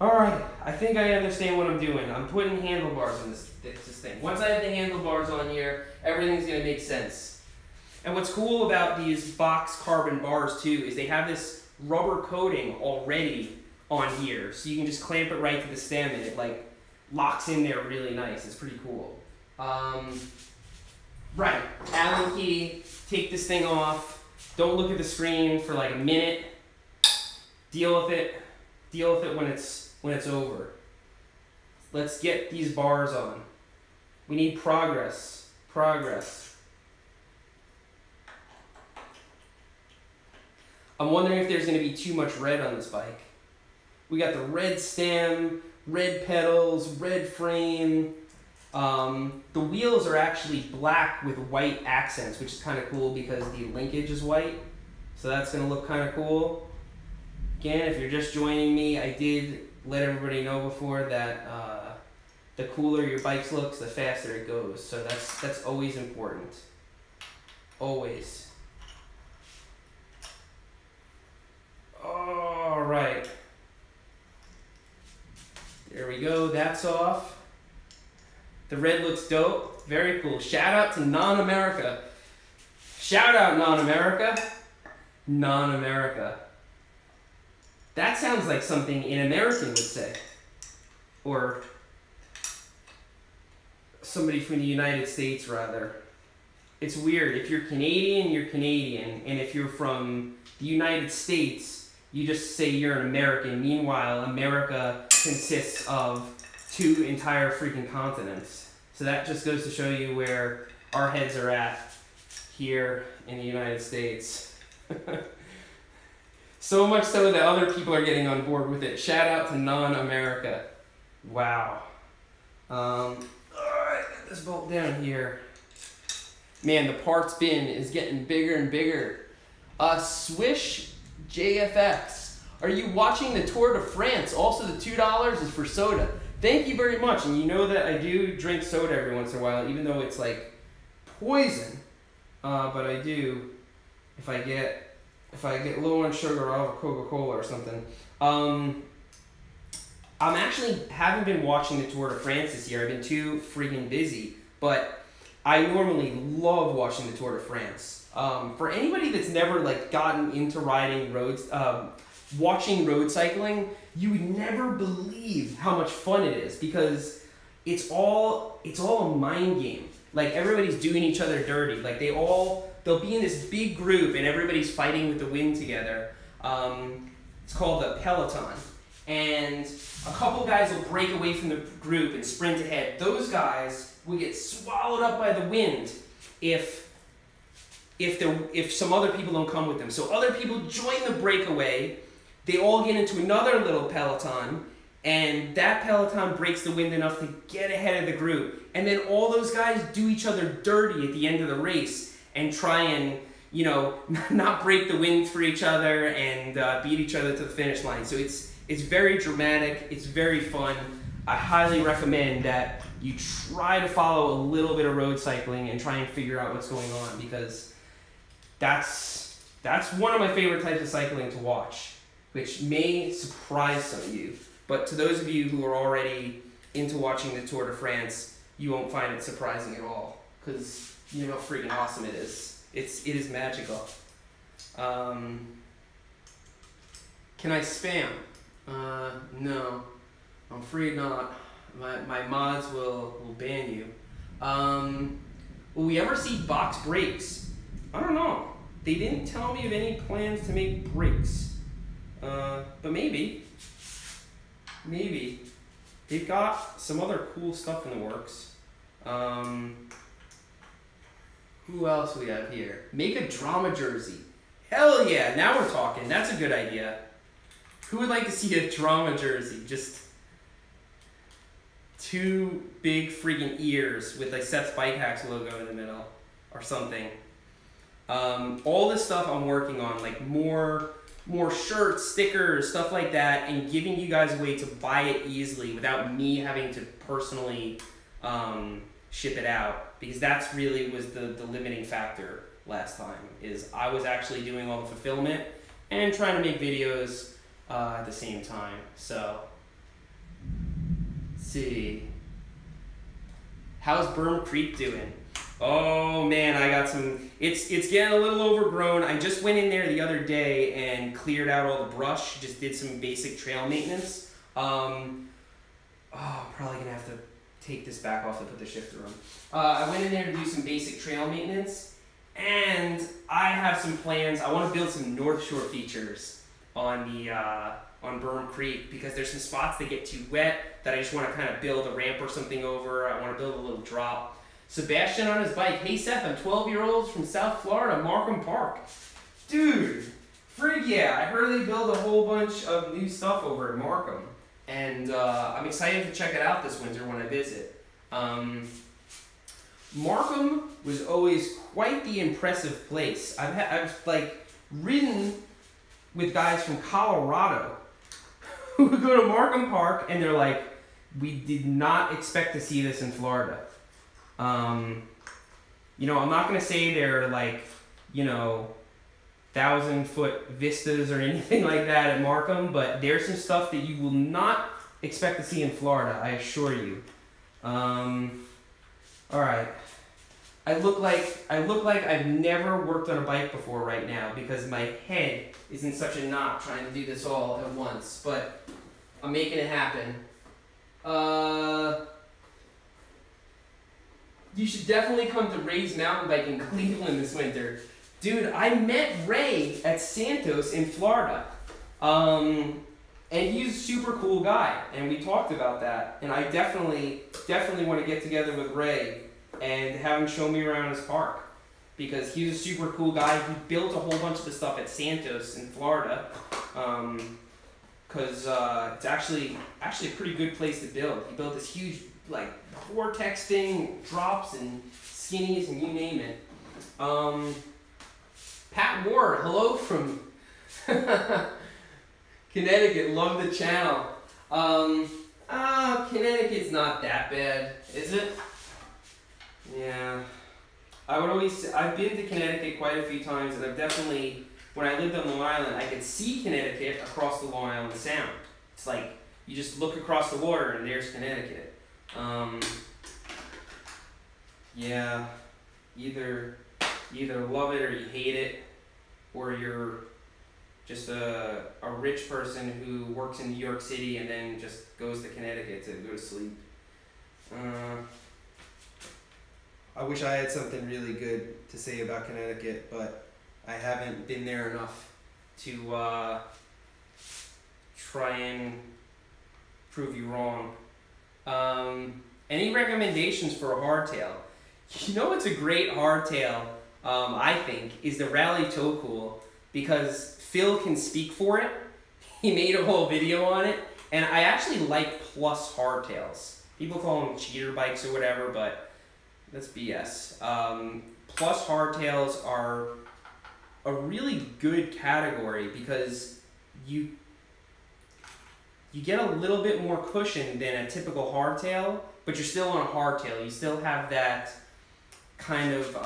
All right, I think I understand what I'm doing. I'm putting handlebars in this thing. Once I have the handlebars on here, everything's gonna make sense. And what's cool about these box carbon bars too is they have this rubber coating already on here. So you can just clamp it right to the stem and it like locks in there really nice. It's pretty cool. Right, Allen key, take this thing off. Don't look at the screen for like a minute. Deal with it when it's over. Let's get these bars on. We need progress. I'm wondering if there's going to be too much red on this bike. We got the red stem, red pedals, red frame. The wheels are actually black with white accents, which is kind of cool because the linkage is white. So that's going to look kind of cool. Again, if you're just joining me, I did let everybody know before that the cooler your bike looks, the faster it goes. So that's always important. Always. All right. There we go. That's off. The red looks dope. Very cool. Shout out to Non-America. Shout out Non-America. Non-America. That sounds like something an American would say. Or somebody from the United States, rather. It's weird. If you're Canadian, you're Canadian. And if you're from the United States, you just say you're an American. Meanwhile, America consists of 2 entire freaking continents. So that just goes to show you where our heads are at here in the United States. So much so that other people are getting on board with it. Shout out to Non-America. Wow. Alright, get this bolt down here. Man, the parts bin is getting bigger and bigger. Swish JFX. Are you watching the Tour de France? Also, the $2 is for soda. Thank you very much. And you know that I do drink soda every once in a while, even though it's like poison. But I do if I get low on sugar, I'll have a Coca-Cola or something. I'm actually haven't been watching the Tour de France this year. I've been too freaking busy. But I normally love watching the Tour de France. For anybody that's never like gotten into riding roads, watching road cycling, you would never believe how much fun it is because it's all a mind game. Like everybody's doing each other dirty. Like they'll be in this big group and everybody's fighting with the wind together. It's called a peloton. And a couple guys will break away from the group and sprint ahead. Those guys will get swallowed up by the wind if some other people don't come with them. So other people join the breakaway. They all get into another little peloton, and that peloton breaks the wind enough to get ahead of the group. And then all those guys do each other dirty at the end of the race and try and, you know, not break the wind for each other and beat each other to the finish line. So it's very dramatic. It's very fun. I highly recommend that you try to follow a little bit of road cycling and try and figure out what's going on because that's one of my favorite types of cycling to watch, which may surprise some of you. But to those of you who are already into watching the Tour de France, you won't find it surprising at all because you know how freaking awesome it is. It is magical. Can I spam? No, I'm afraid not. My mods will ban you. Will we ever see box brakes? I don't know. They didn't tell me of any plans to make brakes. But maybe. Maybe. They've got some other cool stuff in the works. Who else we have here? Make a drama jersey. Hell yeah, now we're talking. That's a good idea. Who would like to see a drama jersey? Just 2 big freaking ears with a Seth's Bike Hacks logo in the middle or something. All this stuff I'm working on, like more more shirts, stickers, stuff like that, and giving you guys a way to buy it easily without me having to personally ship it out, because that's really was the limiting factor last time, is I was actually doing all the fulfillment and trying to make videos at the same time. So, let's see. How's Berm Creek doing? Oh man, I got some, it's getting a little overgrown. I just went in there the other day and cleared out all the brush, just did some basic trail maintenance. I'm probably gonna have to take this back off and put the shifter on. I went in there to do some basic trail maintenance, and I have some plans. I want to build some North Shore features on the on Berm Creek, because there's some spots that get too wet that I just want to kind of build a ramp or something over. I want to build a little drop. Sebastian on his bike. Hey Seth, I'm 12-year-olds from South Florida, Markham Park. Dude, frig yeah, I heard they build a whole bunch of new stuff over at Markham. And I'm excited to check it out this winter when I visit. Markham was always quite the impressive place. I've like ridden with guys from Colorado who would go to Markham Park and they're like, we did not expect to see this in Florida. You know, I'm not going to say they're like, you know, 1,000-foot vistas or anything like that at Markham, but there's some stuff that you will not expect to see in Florida, I assure you. All right. I look like I've never worked on a bike before right now, because my head is in such a knot trying to do this all at once, but I'm making it happen. You should definitely come to Ray's mountain bike in Cleveland this winter. Dude, I met Ray at Santos in Florida. And he's a super cool guy, and we talked about that. And I definitely want to get together with Ray and have him show me around his park, because he's a super cool guy. He built a whole bunch of the stuff at Santos in Florida, because it's actually a pretty good place to build. He built this huge like vortex thing, drops and skinnies and you name it. Pat Ward, hello from Connecticut, love the channel. Connecticut's not that bad, is it? Yeah. I've been to Connecticut quite a few times, and I've definitely, when I lived on Long Island, I could see Connecticut across the Long Island Sound. It's like, you just look across the water and there's Connecticut. Yeah, either love it or you hate it, or you're just a rich person who works in New York City and then just goes to Connecticut to go to sleep. I wish I had something really good to say about Connecticut, but I haven't been there enough to try and prove you wrong. Any recommendations for a hardtail? You know what's a great hardtail, I think, is the Rally Toe Cool, because Phil can speak for it. He made a whole video on it, and I actually like plus hardtails. People call them cheater bikes or whatever, but that's BS. Plus hardtails are a really good category because you get a little bit more cushion than a typical hardtail, but you're still on a hardtail. You still have that kind of,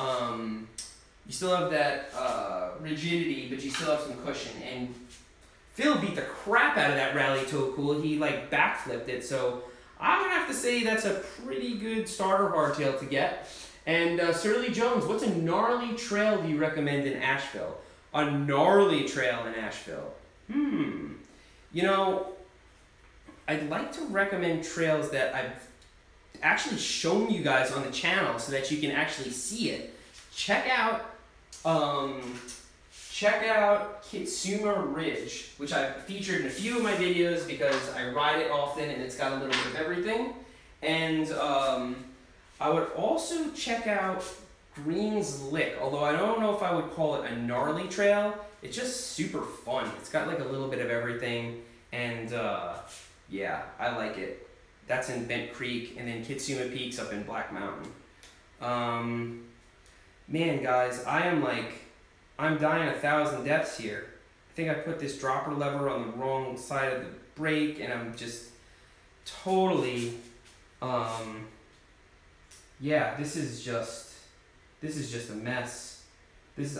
rigidity, but you still have some cushion. And Phil beat the crap out of that Rally Toe Cool. He like backflipped it, so I would have to say that's a pretty good starter hardtail to get. And Surly Jones, what's a gnarly trail do you recommend in Asheville? A gnarly trail in Asheville? You know, I'd like to recommend trails that I've actually shown you guys on the channel so that you can actually see it. Check out Kitsuma Ridge, which I've featured in a few of my videos because I ride it often and it's got a little bit of everything. And I would also check out Green's Lick, although I don't know if I would call it a gnarly trail. It's just super fun. It's got like a little bit of everything, and yeah, I like it. That's in Bent Creek, and then Kitsuma Peak's up in Black Mountain. Man, guys, I'm dying 1,000 deaths here. think I put this dropper lever on the wrong side of the brake, and I'm just totally, yeah, this is just a mess.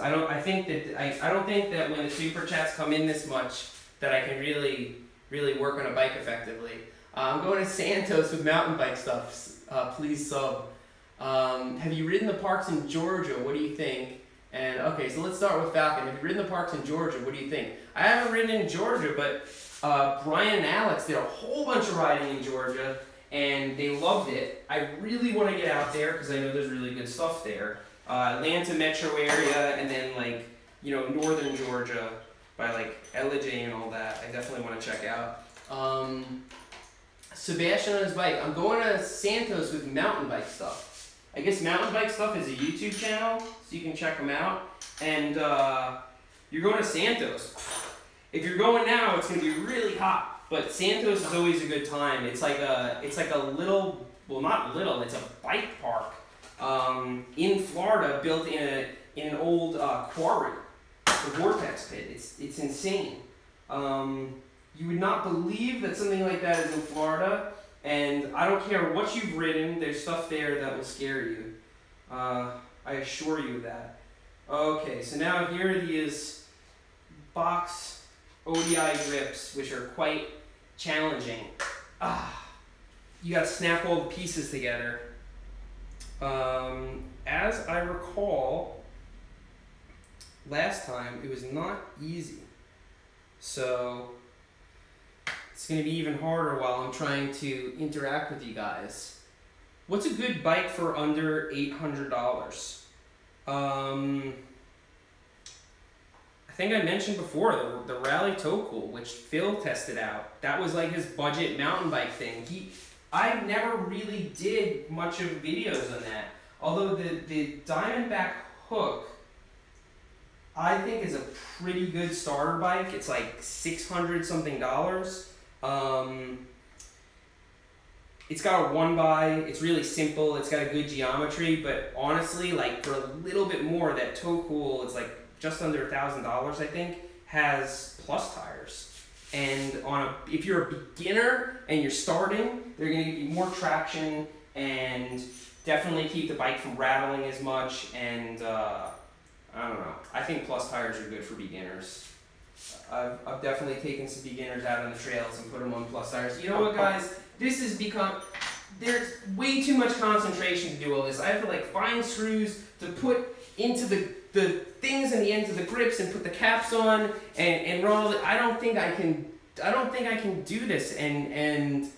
I don't think that when the super chats come in this much that I can really work on a bike effectively. I'm going to Santos with mountain bike stuff. Please sub. Have you ridden the parks in Georgia? What do you think? And okay, so let's start with Falcon. Have you ridden the parks in Georgia? What do you think? I haven't ridden in Georgia, but Brian and Alex did a whole bunch of riding in Georgia, and they loved it. I really want to get out there because I know there's really good stuff there. Atlanta metro area, and then like, you know, northern Georgia by like Ellijay and all that. I definitely want to check out. Sebastian on his bike. I'm going to Santos with mountain bike stuff. I guess Mountain Bike Stuff is a YouTube channel, so you can check them out. And you're going to Santos. If you're going now, it's going to be really hot. But Santos is always a good time. It's like a little, well, not little. It's a bike park in Florida, built in an old quarry, the Vortex Pit. It's insane. You would not believe that something like that is in Florida. And I don't care what you've ridden, there's stuff there that will scare you. I assure you of that. Okay, so now here are these box ODI grips, which are quite challenging. You gotta snap all the pieces together. As I recall, last time it was not easy. So it's going to be even harder while I'm trying to interact with you guys. What's a good bike for under $800? I think I mentioned before the Rally Tocool, which Phil tested out. That was like his budget mountain bike thing. I never really did much of videos on that. Although the Diamondback hook, I think is a pretty good starter bike. It's like $600 something. It's got a 1x, it's really simple, it's got a good geometry, but honestly, like for a little bit more, that Tocool, it's like just under $1,000, I think, has plus tires. And if you're a beginner and you're starting, they're going to give you more traction and definitely keep the bike from rattling as much. And I don't know, I think plus tires are good for beginners. I've definitely taken some beginners out on the trails and put them on plus tires. You know what, guys? This has become, there's way too much concentration to do all this. I have to like find screws to put into the things in the ends of the grips and put the caps on and run all the, I don't think I can do this and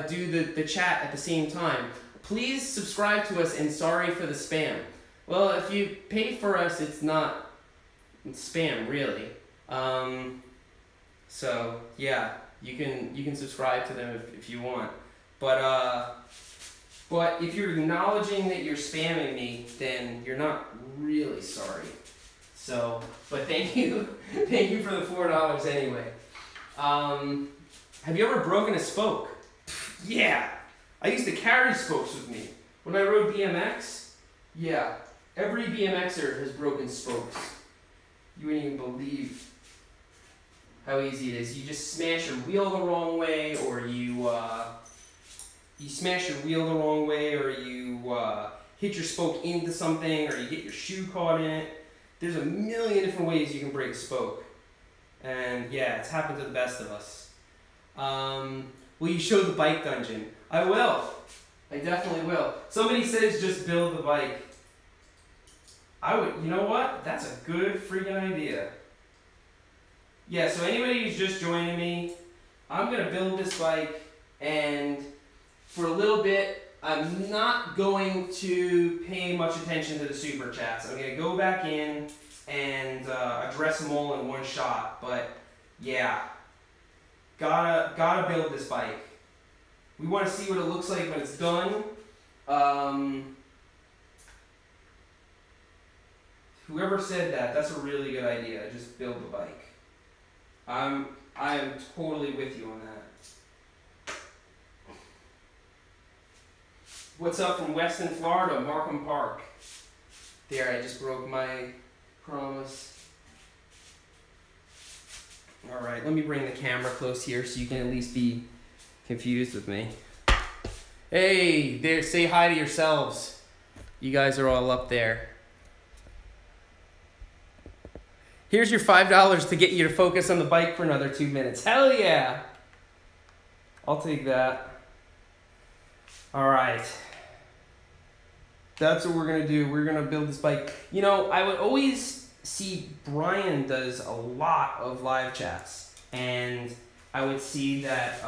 do the chat at the same time. Please subscribe to us, and sorry for the spam. Well, if you pay for us, it's not spam, really. So yeah, you can subscribe to them if you want, but if you're acknowledging that you're spamming me, then you're not really sorry. So, but thank you for the $4 anyway. Have you ever broken a spoke? Yeah, I used to carry spokes with me when I rode BMX. Yeah, every BMXer has broken spokes. You wouldn't even believe how easy it is. You just smash your wheel the wrong way, or you smash your wheel the wrong way, or you hit your spoke into something, or you get your shoe caught in it. There's a million different ways you can break a spoke. And yeah, it's happened to the best of us. Will you show the bike dungeon? I will. I definitely will. Somebody says just build the bike. I would, you know what? That's a good freaking idea. Yeah, so anybody who's just joining me, I'm going to build this bike, and for a little bit, I'm not going to pay much attention to the super chats. I'm going to go back in and address them all in one shot, but yeah, gotta build this bike. We want to see what it looks like when it's done. Whoever said that, that's a really good idea. Just build the bike. I am totally with you on that. What's up from Weston, Florida, Markham Park? There, I just broke my promise. All right, let me bring the camera close here so you can at least be confused with me. Hey, there, say hi to yourselves. You guys are all up there. Here's your $5 to get you to focus on the bike for another 2 minutes. Hell yeah! I'll take that. All right. That's what we're gonna do. We're gonna build this bike. You know, I would always see Brian does a lot of live chats, and I would see that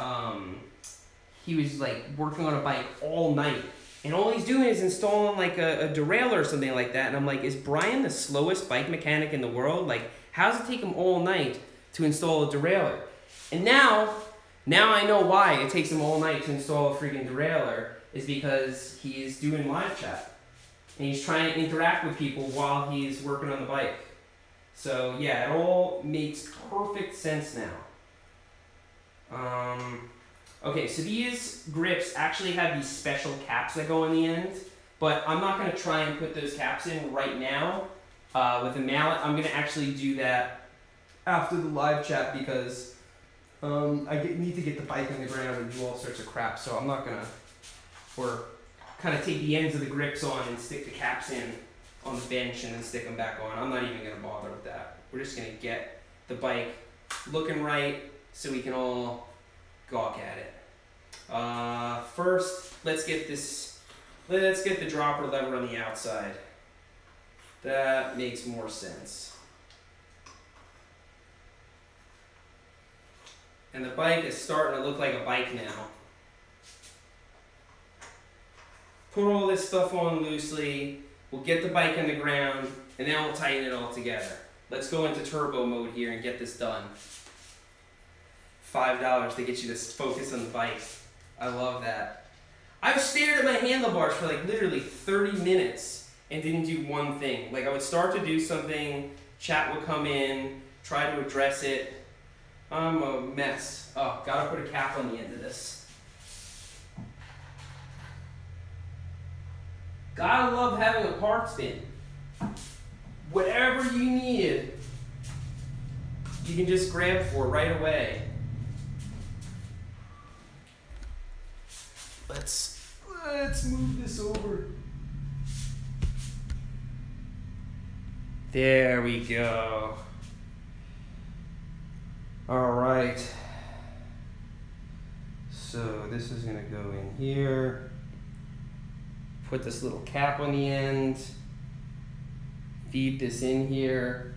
he was like working on a bike all night, and all he's doing is installing like a derailleur or something like that. And I'm like, is Brian the slowest bike mechanic in the world? Like, how does it take him all night to install a derailleur? And now I know why it takes him all night to install a freaking derailleur, is because he's doing live chat. And he's trying to interact with people while he's working on the bike. So yeah, it all makes perfect sense now. Okay, so these grips actually have these special caps that go on the end, but I'm not going to try and put those caps in right now with a mallet. I'm going to actually do that after the live chat because need to get the bike on the ground and do all sorts of crap, so I'm not going to, or kind of take the ends of the grips on and stick the caps in on the bench and then stick them back on. I'm not even going to bother with that. We're just going to get the bike looking right so we can all gawk at it. First, let's get the dropper lever on the outside. That makes more sense. And the bike is starting to look like a bike now. Put all this stuff on loosely, we'll get the bike on the ground, and then we'll tighten it all together. Let's go into turbo mode here and get this done. $5 to get you to focus on the bike. I love that. I've stared at my handlebars for like literally 30 minutes and didn't do one thing. Like I would start to do something, chat would come in, try to address it. I'm a mess. Oh, gotta put a cap on the end of this. Gotta love having a parts bin. Whatever you need, you can just grab for right away. Let's move this over. There we go. All right. So this is gonna go in here. Put this little cap on the end. Feed this in here.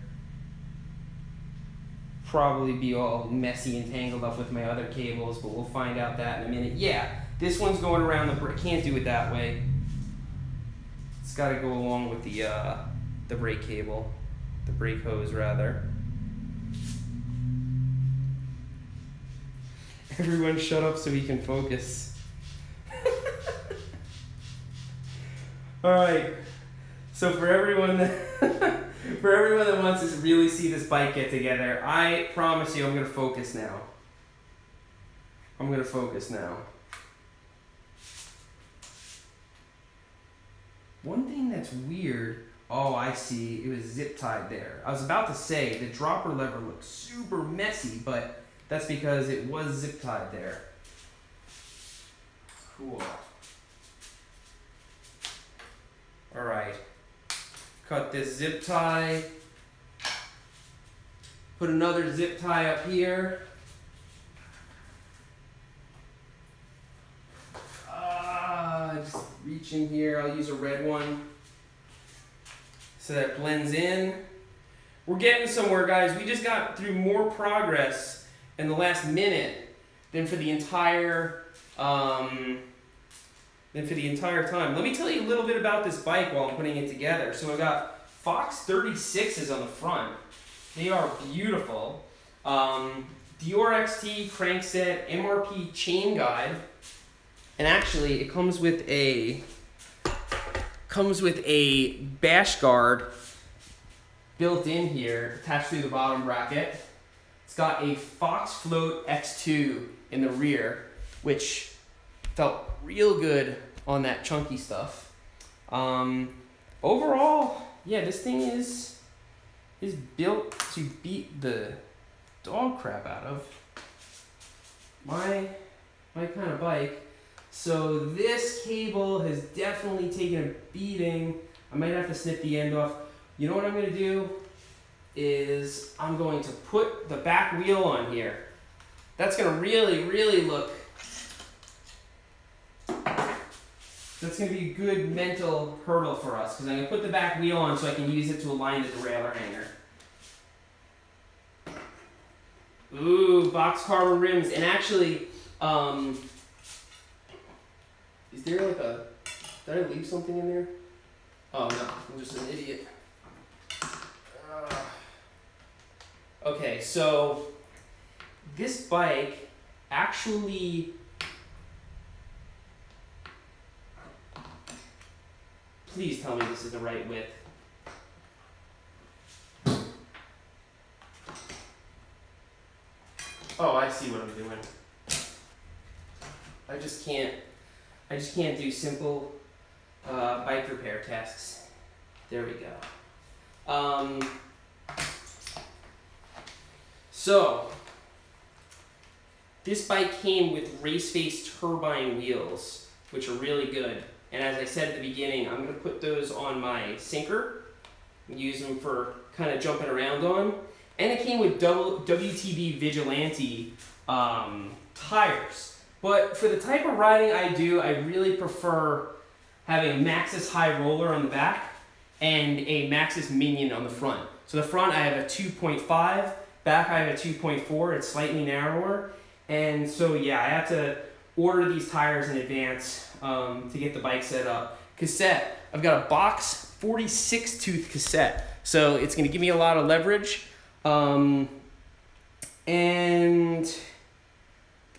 Probably be all messy and tangled up with my other cables, but we'll find out that in a minute. Yeah, this one's going around the brake. Can't do it that way. It's got to go along with the brake cable, the brake hose rather. Everyone shut up so we can focus. All right. So for everyone that wants to really see this bike get together, I promise you I'm going to focus now. I'm going to focus now. One thing that's weird, oh I see, it was zip tied there. I was about to say the dropper lever looks super messy, but that's because it was zip tied there. Cool. All right. Cut this zip tie. Put another zip tie up here. Just reach in here. I'll use a red one so that it blends in. We're getting somewhere, guys. We just got through more progress in the last minute than for the entire time. Let me tell you a little bit about this bike while I'm putting it together. So I've got Fox 36s on the front. They are beautiful. Dior XT crankset, MRP chain guide, and actually it comes with a bash guard built in here, attached to the bottom bracket. It's got a Fox Float X2 in the rear, which felt real good on that chunky stuff. Overall, yeah, this thing is built to beat the dog crap out of my kind of bike. So this cable has definitely taken a beating. I might have to snip the end off. You know what I'm going to do is I'm going to put the back wheel on here. That's going to really look, that's going to be a good mental hurdle for us, because I'm going to put the back wheel on so I can use it to align the derailleur hanger. Ooh, box carbon rims. And actually, is there like a, did I leave something in there? Oh no, I'm just an idiot. Okay, so this bike actually, please tell me this is the right width. Oh, I see what I'm doing. I just can't do simple bike repair tasks. There we go. So this bike came with race face turbine wheels, which are really good. And as I said at the beginning, I'm going to put those on my sinker, use them for kind of jumping around on. And it came with WTB Vigilante tires. But for the type of riding I do, I really prefer having a Maxxis high roller on the back and a Maxxis Minion on the front. So the front I have a 2.5, back I have a 2.4, it's slightly narrower. And so yeah, I have to order these tires in advance to get the bike set up. Cassette, I've got a box 46 tooth cassette. So it's gonna give me a lot of leverage. And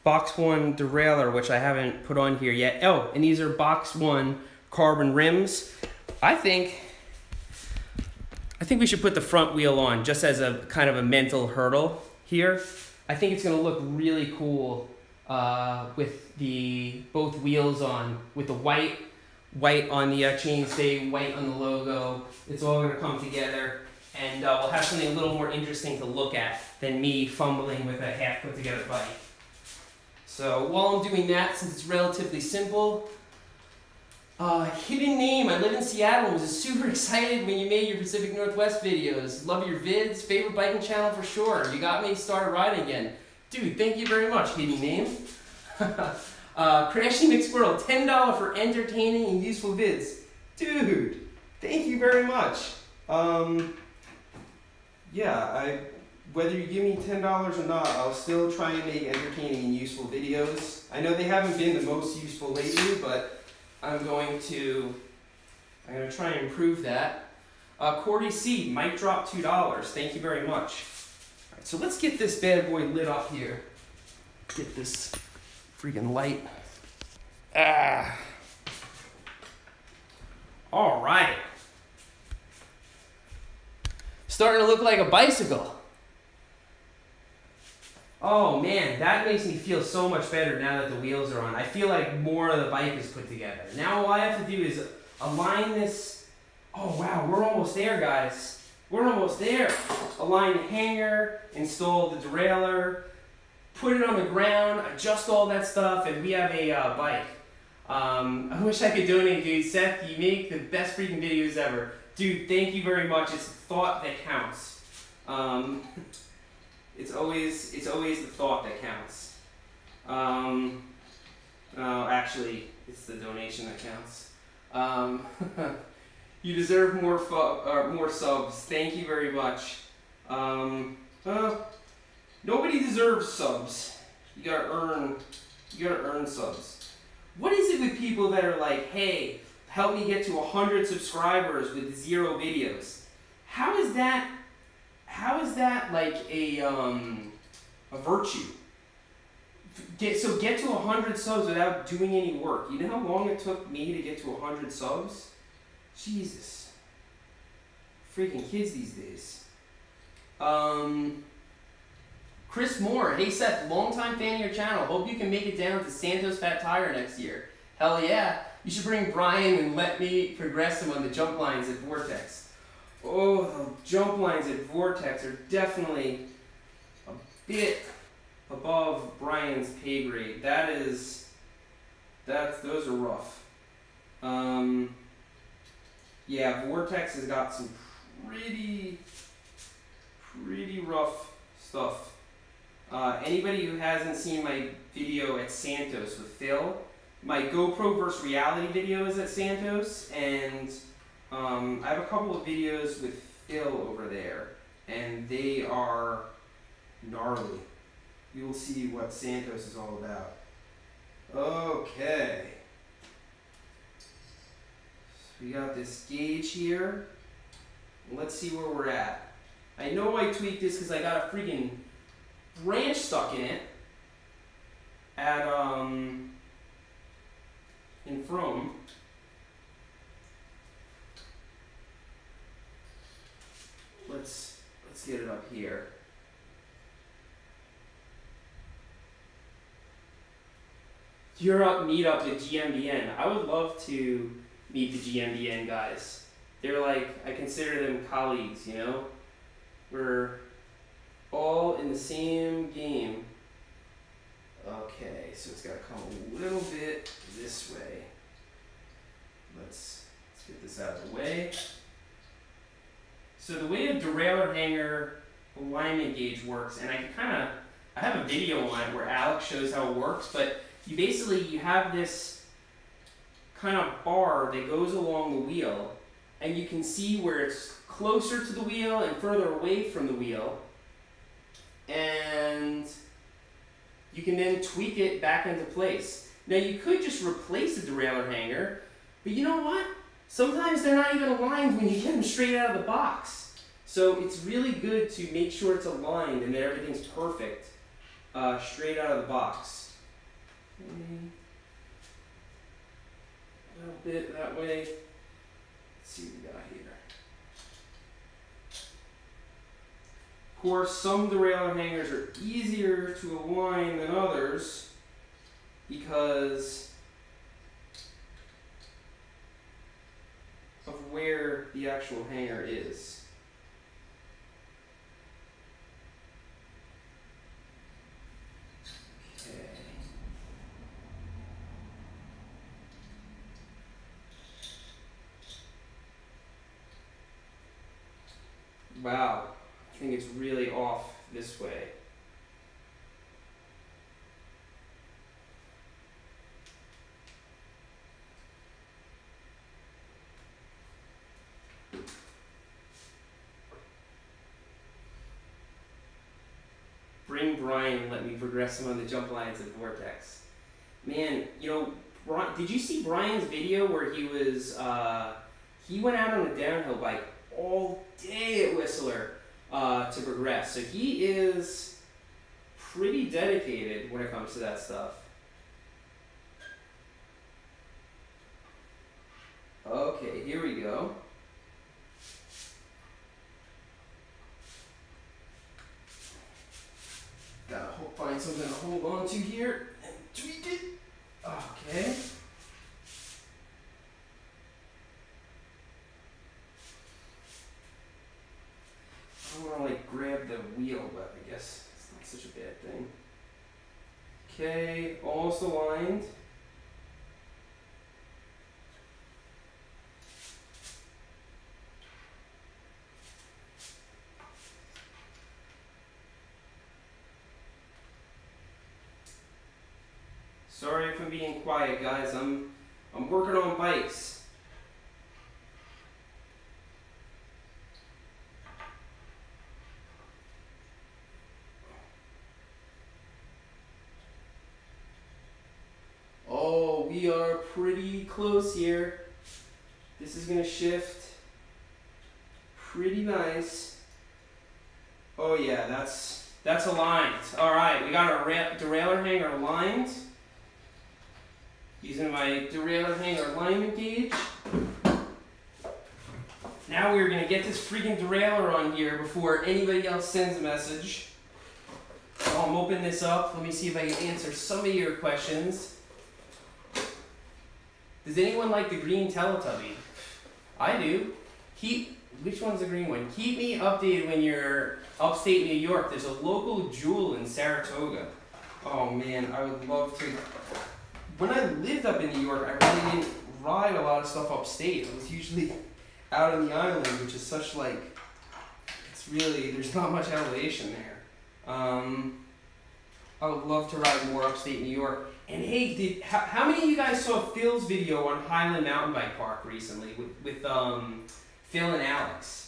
box 1 derailleur, which I haven't put on here yet. Oh, and these are box 1 carbon rims. I think we should put the front wheel on just as a kind of a mental hurdle here. I think it's gonna look really cool with the both wheels on, with the white on the chainstay, white on the logo. It's all gonna come together. And we'll have something a little more interesting to look at than me fumbling with a half put together bike. So while I'm doing that, since it's relatively simple, hidden name, I live in Seattle, was super excited when you made your Pacific Northwest videos. Love your vids, favorite biking channel for sure. You got me started riding again. Dude, thank you very much, hidden name. Crashing McSquirrel, $10 for entertaining and useful vids. Dude, thank you very much. Yeah, whether you give me $10 or not, I'll still try and make entertaining and useful videos. I know they haven't been the most useful lately, but I'm going to try and improve that. Cordy C, mic drop $2. Thank you very much. All right, so let's get this bad boy lit up here. Get this freaking light. All right. Starting to look like a bicycle. Oh man, that makes me feel so much better now that the wheels are on. I feel like more of the bike is put together. Now all I have to do is align this. Oh wow, we're almost there, guys. We're almost there. Align the hanger, install the derailleur, put it on the ground, adjust all that stuff, and we have a bike. I wish I could donate, dude. Seth, you make the best freaking videos ever. Dude, thank you very much. It's the thought that counts. It's always the thought that counts. Actually, it's the donation that counts. You deserve more subs. Thank you very much. Nobody deserves subs. You gotta earn subs. What is it with people that are like, hey, help me get to 100 subscribers with 0 videos? How is that like a virtue? Get to 100 subs without doing any work. You know how long it took me to get to 100 subs? Jesus. Freaking kids these days. Chris Moore, hey Seth, longtime fan of your channel. Hope you can make it down to Santos Fat Tire next year. Hell yeah. You should bring Brian and let me progress him on the jump lines at Vortex. Oh, the jump lines at Vortex are definitely a bit above Brian's pay grade. Those are rough. Yeah, Vortex has got some pretty rough stuff. Anybody who hasn't seen my video at Santos with Phil, my GoPro versus reality video is at Santos, and I have a couple of videos with Phil over there, and they are gnarly. You'll see what Santos is all about. Okay. So we got this gauge here. Let's see where we're at. I know I tweaked this because I got a freaking branch stuck in it at in Frome. Let's get it up here. Europe meetup with GMBN. I would love to meet the GMBN guys. They're like, I consider them colleagues, you know? We're all in the same game. Okay, so it's got to come a little bit this way. Let's get this out of the way. So the way a derailleur hanger alignment gauge works, and I have a video on it where Alex shows how it works, but you have this kind of bar that goes along the wheel, and you can see where it's closer to the wheel and further away from the wheel, and you can then tweak it back into place. Now you could just replace the derailleur hanger, but you know what? Sometimes they're not even aligned when you get them straight out of the box. So it's really good to make sure it's aligned and that everything's perfect straight out of the box. Okay. A little bit that way. Let's see what we got here. Of course, some derailleur hangers are easier to align than others because of where the actual hanger is. Okay. Wow, I think it's really off this way. Bring Brian and let me progress some of the jump lines at Vortex. Man, you know, did you see Brian's video where he was, he went out on a downhill bike all day at Whistler to progress. So he is pretty dedicated when it comes to that stuff. Okay, here we go. Gotta find something to hold on to here and tweak it. Okay. I don't want to like grab the wheel, but I guess it's not such a bad thing. Okay, almost aligned. Sorry if I'm being quiet, guys. I'm working on bikes. Oh, we are pretty close here. This is gonna shift pretty nice. Oh yeah, that's aligned. All right, we got our derailleur hanger aligned. Using my derailleur hanger alignment gauge. Now we're gonna get this freaking derailleur on here before anybody else sends a message. So I'm opening this up. Let me see if I can answer some of your questions. Does anyone like the green Teletubby? I do. Which one's the green one? Keep me updated when you're upstate New York. There's a local jewel in Saratoga. Oh man, I would love to. When I lived up in New York, I really didn't ride a lot of stuff upstate. I was usually out on the island, which is such like, it's really, there's not much elevation there. I would love to ride more upstate New York. And hey, how many of you guys saw Phil's video on Highland Mountain Bike Park recently with Phil and Alex?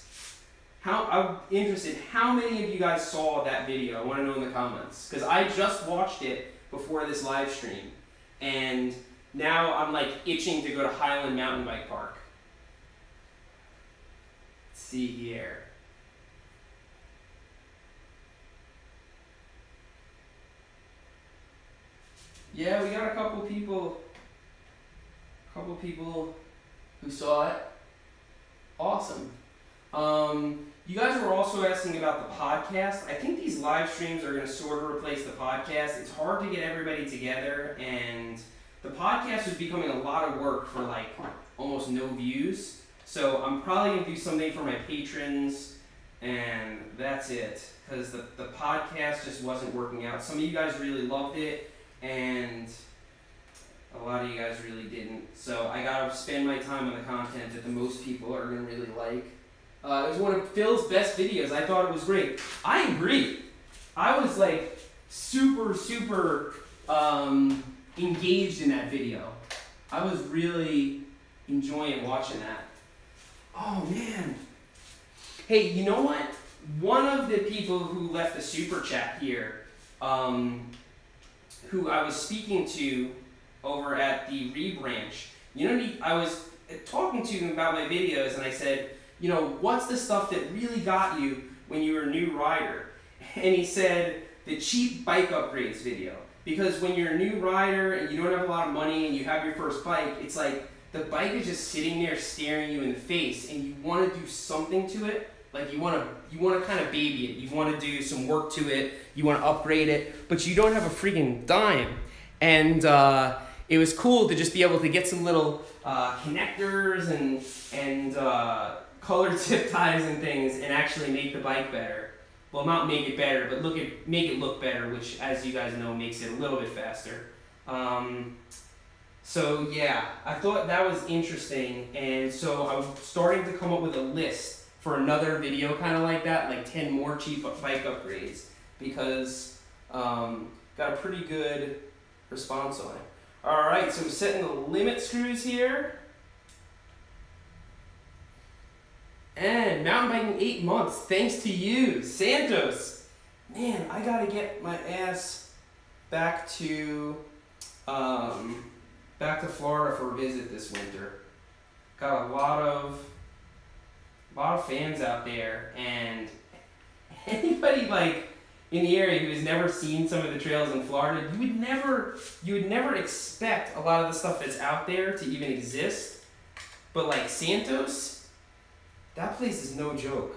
I'm interested, how many of you guys saw that video? I want to know in the comments. Because I just watched it before this live stream. And now I'm like itching to go to Highland Mountain Bike Park. Let's see here. Yeah, we got a couple people who saw it. Awesome. You guys were also asking about the podcast. I think these live streams are going to sort of replace the podcast. It's hard to get everybody together, and the podcast is becoming a lot of work for like almost no views. So I'm probably going to do something for my patrons, and that's it. Because the podcast just wasn't working out. Some of you guys really loved it, and a lot of you guys really didn't. So I gotta spend my time on the content that the most people are gonna really like. It was one of Phil's best videos. I thought it was great. I agree. I was like super engaged in that video. I was really enjoying watching that. Oh man. Hey, you know what? One of the people who left a super chat here, who I was speaking to over at the rebranch, I was talking to him about my videos, and I said, what's the stuff that really got you when you were a new rider? And he said, the cheap bike upgrades video. Because when you're a new rider and you don't have a lot of money and you have your first bike, it's like the bike is just sitting there staring you in the face, and you want to do something to it. Like you want to kind of baby it. You want to do some work to it. You want to upgrade it, but you don't have a freaking dime. And it was cool to just be able to get some little connectors and colored zip ties and things, and actually make the bike better. Well, not make it better, but make it look better, which, as you guys know, makes it a little bit faster. So yeah, I thought that was interesting, and so I was starting to come up with a list for another video kind of like that, like 10 more cheap bike upgrades, because got a pretty good response on it. Alright, so I'm setting the limit screws here. And mountain biking 8 months, thanks to you, Santos. Man, I gotta get my ass back to Florida for a visit this winter. Got a lot of fans out there, and anybody like in the area who has never seen some of the trails in Florida, you would never expect a lot of the stuff that's out there to even exist. But like Santos, that place is no joke.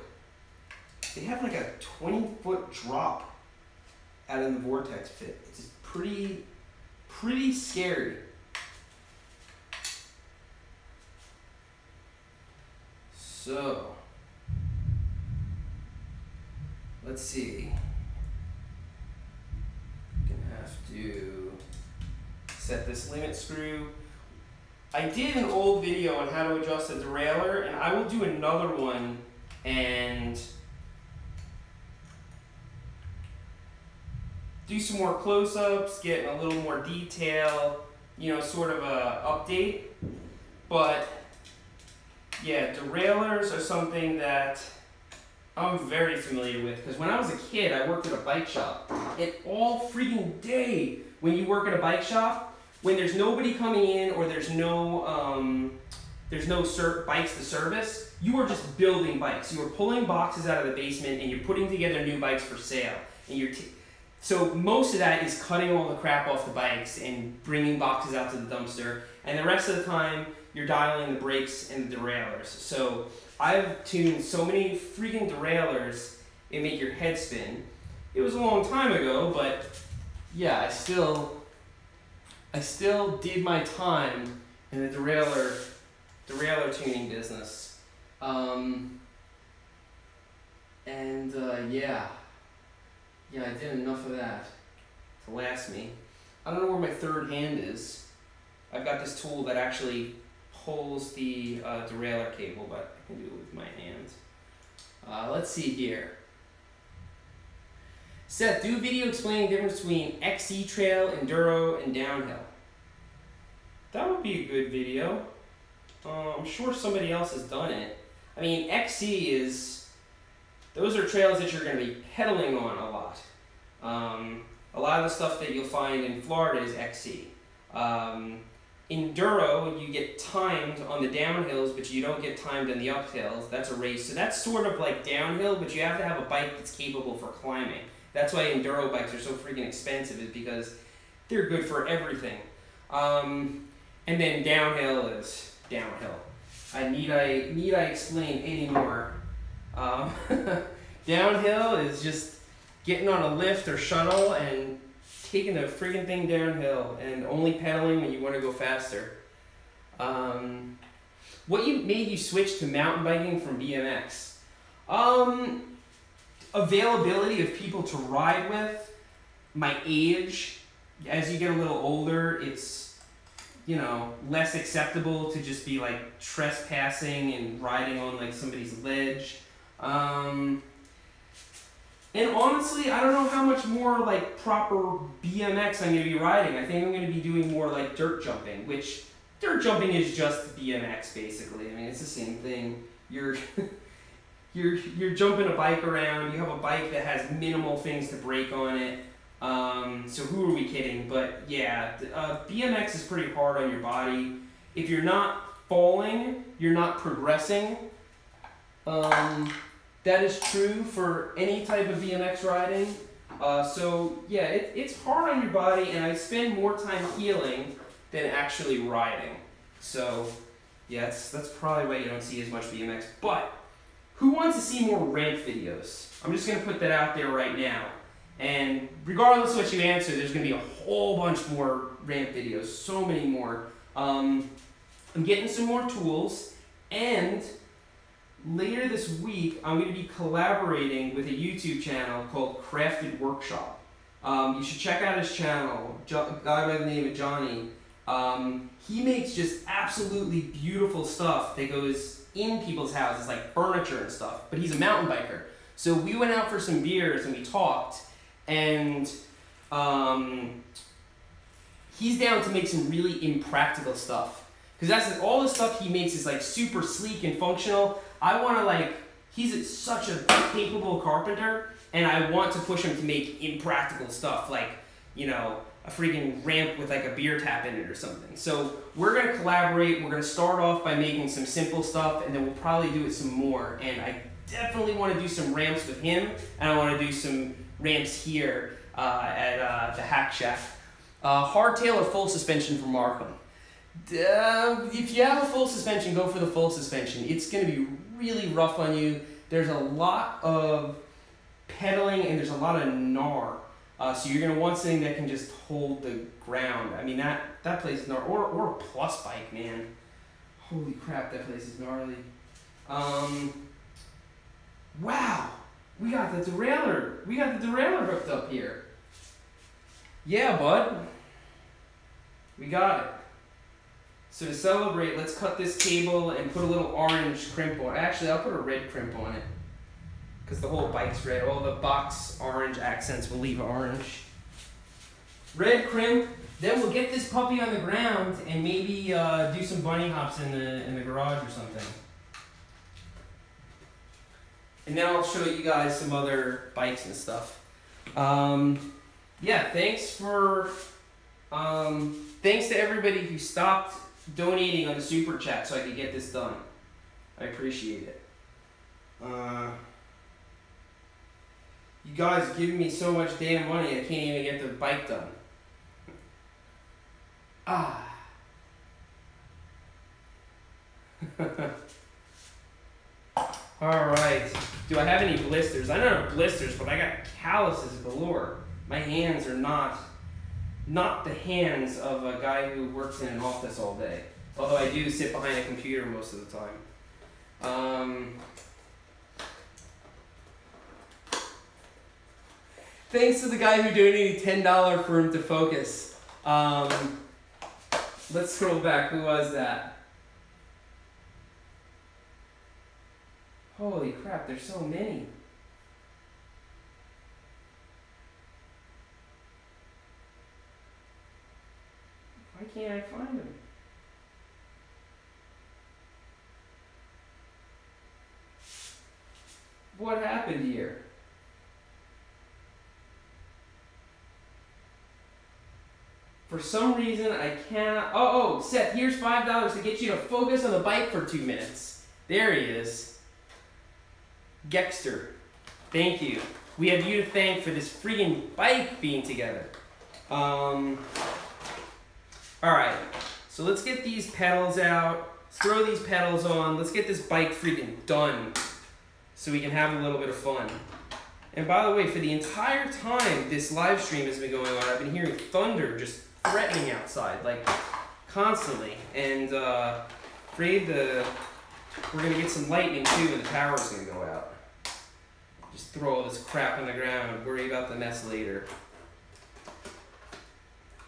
They have like a 20-foot drop out in the vortex pit. It's just pretty scary. So, let's see. Gonna have to set this limit screw. I did an old video on how to adjust the derailleur, and I will do another one and do some more close-ups, get a little more detail, sort of a update. But yeah, derailleurs are something that I'm very familiar with, because when I was a kid, I worked at a bike shop. And all freaking day, when you work at a bike shop, when there's nobody coming in or there's no bikes to service, you are just building bikes. You are pulling boxes out of the basement and you're putting together new bikes for sale. And so most of that is cutting all the crap off the bikes and bringing boxes out to the dumpster. And the rest of the time, you're dialing the brakes and the derailleurs. So I've tuned so many freaking derailleurs, it make your head spin. It was a long time ago, but yeah, I still did my time in the derailleur tuning business. And yeah, I did enough of that to last me. I don't know where my third hand is. I've got this tool that actually pulls the derailleur cable, but I can do it with my hands. Let's see here. Seth, do a video explaining the difference between XC trail, enduro, and downhill. That would be a good video. I'm sure somebody else has done it. I mean, XC is, those are trails that you're going to be pedaling on a lot. A lot of the stuff that you'll find in Florida is XC. Enduro, you get timed on the downhills, but you don't get timed on the uphills. That's a race. So that's sort of like downhill, but you have to have a bike that's capable for climbing. That's why enduro bikes are so freaking expensive, is because they're good for everything. And then downhill is downhill. Need I explain any more? Downhill is just getting on a lift or shuttle and taking the friggin' thing downhill and only pedaling when you want to go faster. What made you switch to mountain biking from BMX? Availability of people to ride with, my age. As you get a little older, it's, you know, less acceptable to just be like trespassing and riding on like somebody's ledge. And honestly, I don't know how much more like proper BMX I'm going to be riding. I think I'm going to be doing more like dirt jumping, which dirt jumping is just BMX basically. I mean, it's the same thing. You're jumping a bike around. You have a bike that has minimal things to break on it. So who are we kidding? But yeah, BMX is pretty hard on your body. If you're not falling, you're not progressing. That is true for any type of BMX riding. So yeah, it's hard on your body, and I spend more time healing than actually riding. So yeah, that's probably why you don't see as much BMX. But who wants to see more ramp videos? I'm just gonna put that out there right now. And regardless of what you answer, there's gonna be a whole bunch more ramp videos, so many more. I'm getting some more tools, and later this week, I'm going to be collaborating with a YouTube channel called Crafted Workshop. You should check out his channel, a guy by the name of Johnny. He makes just absolutely beautiful stuff that goes in people's houses, like furniture and stuff, but he's a mountain biker. So we went out for some beers and we talked, and he's down to make some really impractical stuff. Because that's all the stuff he makes is like super sleek and functional. I want to like, he's such a capable carpenter, and I want to push him to make impractical stuff, like, you know, a freaking ramp with like a beer tap in it or something. So we're going to collaborate. We're going to start off by making some simple stuff, and then we'll probably do it some more. And I definitely want to do some ramps with him, and I want to do some ramps here at the Hack Shack. Hardtail or full suspension from Markham? If you have a full suspension, go for the full suspension. It's going to be really rough on you. There's a lot of pedaling and there's a lot of gnar. So you're going to want something that can just hold the ground. I mean, that place is gnarly. Or a plus bike, man. Holy crap, that place is gnarly. Wow, we got the derailleur. We got the derailleur hooked up here. Yeah, bud. We got it. So to celebrate, let's cut this cable and put a little orange crimp on it. Actually, I'll put a red crimp on it, because the whole bike's red. All the box orange accents will leave orange. Red crimp. Then we'll get this puppy on the ground and maybe do some bunny hops in the garage or something. And then I'll show you guys some other bikes and stuff. Yeah, thanks to everybody who stopped donating on the super chat so I could get this done. I appreciate it. You guys are giving me so much damn money I can't even get the bike done. Alright. Do I have any blisters? I don't have blisters, but I got calluses galore. My hands are not the hands of a guy who works in an office all day. Although I do sit behind a computer most of the time. Thanks to the guy who donated $10 for him to focus. Let's scroll back. Who was that? Holy crap, there's so many. Why can't I find them? What happened here? For some reason, I cannot... Oh, Seth, here's $5 to get you to focus on the bike for 2 minutes. There he is. Gexter. Thank you. We have you to thank for this freaking bike being together. Alright. So let's get these pedals out. Let's throw these pedals on. Let's get this bike freaking done so we can have a little bit of fun. And by the way, for the entire time this live stream has been going on, I've been hearing thunder just threatening outside, like constantly. And afraid we're gonna get some lightning too, and the power's gonna go out. Just throw all this crap on the ground, worry about the mess later.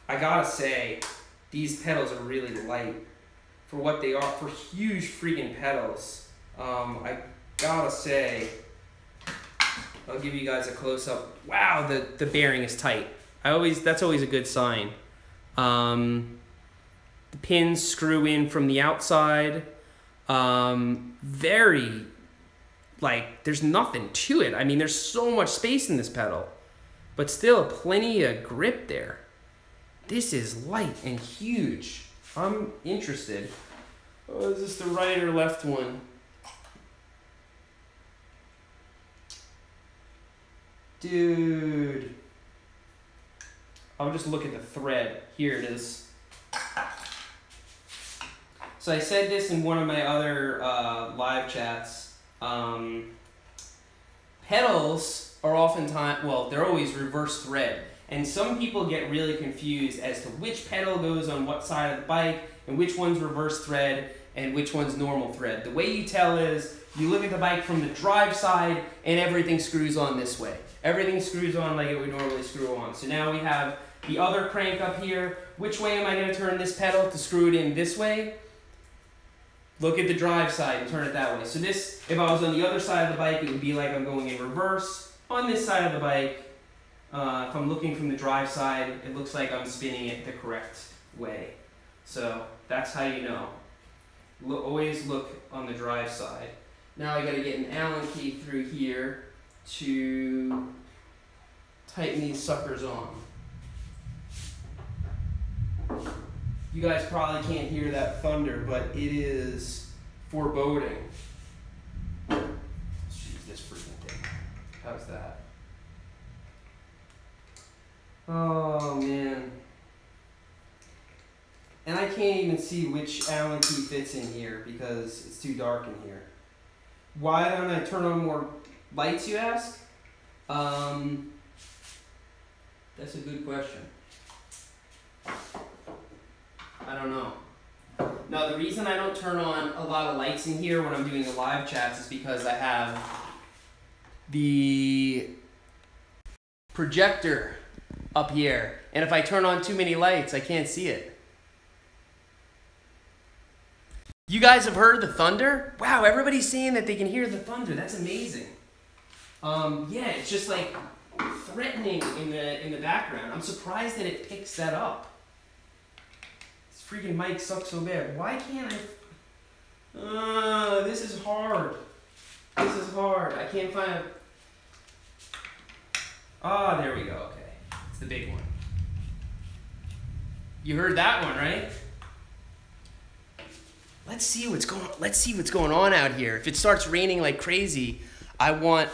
I gotta say, these pedals are really light for what they are, for huge freaking pedals. I gotta say, I'll give you guys a close-up. Wow, the bearing is tight. That's always a good sign. The pins screw in from the outside. Very, like, there's nothing to it. I mean, there's so much space in this pedal, but still plenty of grip there. This is light and huge. I'm interested. Oh, is this the right or left one? Dude. I'll just look at the thread. Here it is. So I said this in one of my other live chats. Pedals are oftentimes, well, they're always reverse thread. And some people get really confused as to which pedal goes on what side of the bike and which one's reverse thread and which one's normal thread. The way you tell is you look at the bike from the drive side and everything screws on this way. Everything screws on like it would normally screw on. So now we have the other crank up here. Which way am I going to turn this pedal to screw it in this way? Look at the drive side and turn it that way. So this, if I was on the other side of the bike, it would be like I'm going in reverse. On this side of the bike, if I'm looking from the drive side, it looks like I'm spinning it the correct way. So that's how you know. Always look on the drive side. Now I got to get an Allen key through here to tighten these suckers on. You guys probably can't hear that thunder, but it is foreboding. Let's use this freaking thing. How's that? Oh man. And I can't even see which Allen key fits in here because it's too dark in here. Why don't I turn on more lights, you ask? That's a good question. I don't know. Now, the reason I don't turn on a lot of lights in here when I'm doing the live chats is because I have the projector up here. And if I turn on too many lights, I can't see it. You guys have heard the thunder? Wow, everybody's saying that they can hear the thunder. That's amazing. Yeah, it's just like threatening in the background. I'm surprised that it picks that up. This freaking mic sucks so bad. Why can't I? This is hard. This is hard. I can't find a... Ah, there we go. Okay, it's the big one. You heard that one, right? Let's see what's going on out here. If it starts raining like crazy, I want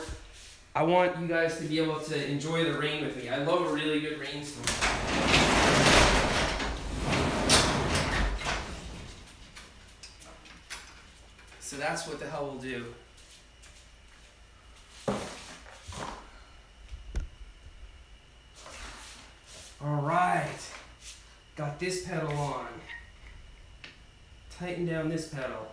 you guys to be able to enjoy the rain with me. I love a really good rainstorm. So that's what the hell we'll do. All right, got this pedal on. Tighten down this pedal.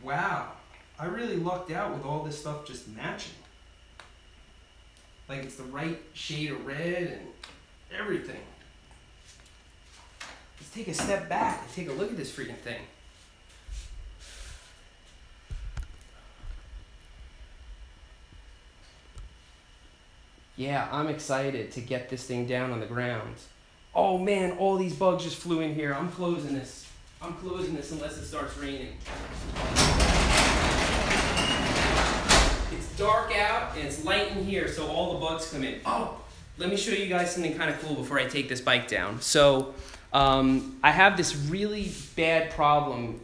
Wow, I really lucked out with all this stuff just matching. Like it's the right shade of red and everything. Let's take a step back and take a look at this freaking thing. Yeah, I'm excited to get this thing down on the ground. Oh man, all these bugs just flew in here. I'm closing this. I'm closing this unless it starts raining. It's dark out and it's light in here, so all the bugs come in. Oh, let me show you guys something kind of cool before I take this bike down. So I have this really bad problem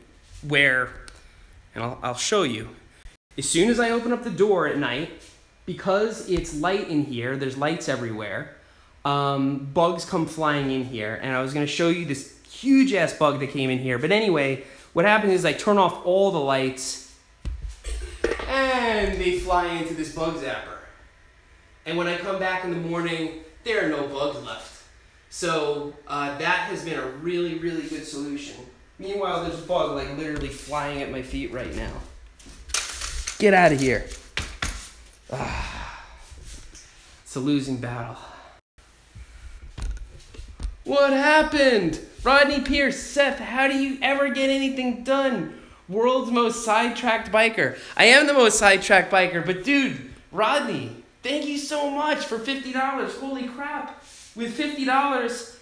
where, and I'll show you. As soon as I open up the door at night, because it's light in here, there's lights everywhere, bugs come flying in here, and I was gonna show you this huge ass bug that came in here. But anyway, what happens is I turn off all the lights and they fly into this bug zapper. And when I come back in the morning, there are no bugs left. So that has been a really, really good solution. Meanwhile, there's a bug like literally flying at my feet right now. Get out of here. It's a losing battle. What happened? Rodney Pierce, Seth, how do you ever get anything done? World's most sidetracked biker. I am the most sidetracked biker, but dude, Rodney, thank you so much for $50. Holy crap. With $50,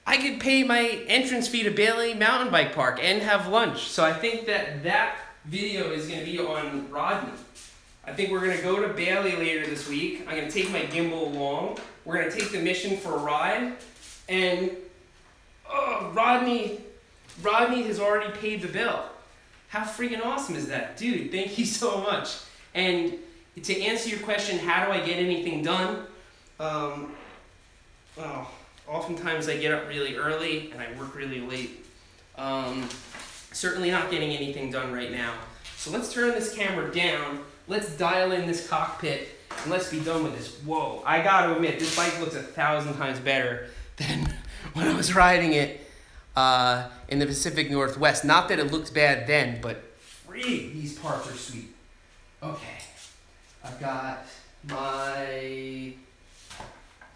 I could pay my entrance fee to Bailey Mountain Bike Park and have lunch. So I think that video is going to be on Rodney. I think we're going to go to Bailey later this week. I'm going to take my gimbal along. We're going to take the mission for a ride. And Rodney has already paid the bill. How freaking awesome is that? Dude, thank you so much. And to answer your question, how do I get anything done? Oftentimes I get up really early and I work really late. Certainly not getting anything done right now. So let's turn this camera down. Let's dial in this cockpit and let's be done with this. Whoa, I gotta admit, this bike looks 1,000 times better than when I was riding it in the Pacific Northwest. Not that it looked bad then, but these parts are sweet. Okay, I've got my,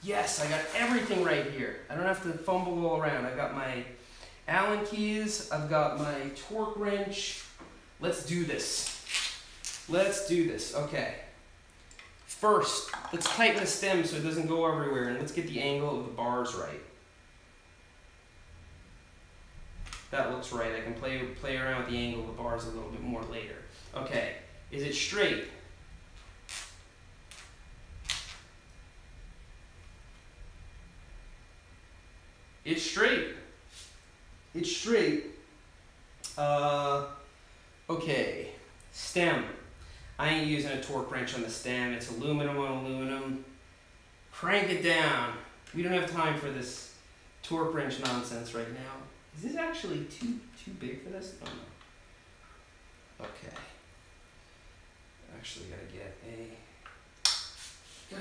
yes, I got everything right here. I don't have to fumble all around. I've got my Allen keys, I've got my torque wrench. Let's do this. Let's do this, okay. First, let's tighten the stem so it doesn't go everywhere, and let's get the angle of the bars right. That looks right. I can play around with the angle of the bars a little bit more later. Okay, is it straight? It's straight. It's straight. Okay, stem. I ain't using a torque wrench on the stem. It's aluminum on aluminum. Crank it down. We don't have time for this torque wrench nonsense right now. Is this actually too big for this? Oh no. Okay. Actually gotta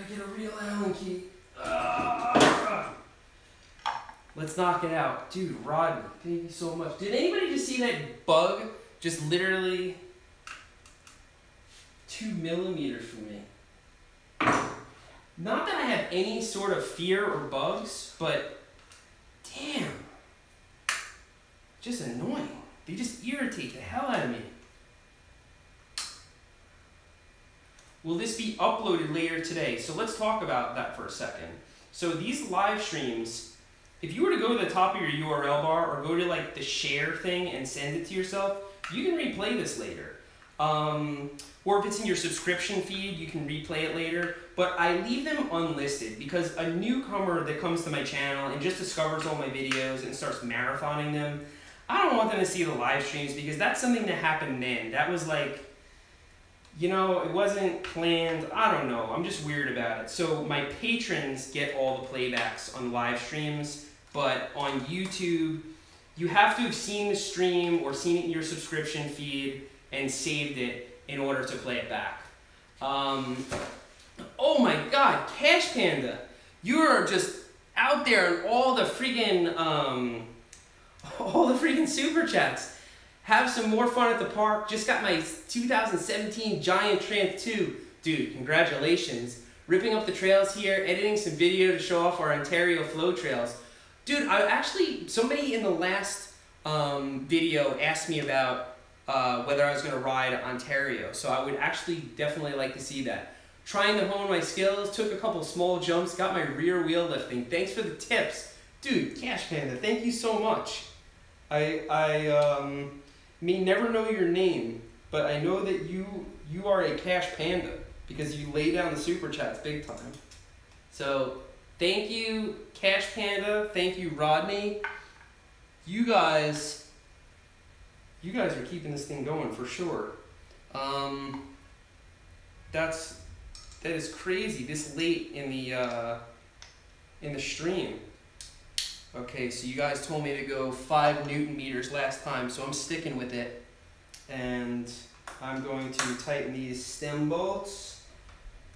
get a real Allen key. Let's knock it out. Dude, Rodney, thank you so much. Did anybody just see that bug just literally 2 millimeters from me? Not that I have any sort of fear or bugs, but damn. Just annoying. They just irritate the hell out of me. Will this be uploaded later today? So let's talk about that for a second. So these live streams, if you were to go to the top of your URL bar or go to like the share thing and send it to yourself, you can replay this later. Or if it's in your subscription feed, you can replay it later. But I leave them unlisted because a newcomer that comes to my channel and just discovers all my videos and starts marathoning them, I don't want them to see the live streams because that's something that happened then. That was like, you know, it wasn't planned. I don't know. I'm just weird about it. So my patrons get all the playbacks on live streams, but on YouTube, you have to have seen the stream or seen it in your subscription feed and saved it in order to play it back. Oh my God, Cash Panda, you're just out there in all the freaking super chats. have some more fun at the park. Just got my 2017 Giant Tramp 2. Dude, congratulations. Ripping up the trails here, editing some video to show off our Ontario flow trails. Dude, somebody in the last video asked me about whether I was going to ride Ontario, so I would actually definitely like to see that. Trying to hone my skills, took a couple small jumps, got my rear wheel lifting. Thanks for the tips. Dude, Cash Panda, thank you so much. I may never know your name, but I know that you are a Cash Panda because you lay down the super chats big time. So thank you, Cash Panda. Thank you, Rodney. You guys are keeping this thing going for sure. That is crazy. This late in the stream. Okay, so you guys told me to go 5 Newton meters last time, so I'm sticking with it. And I'm going to tighten these stem bolts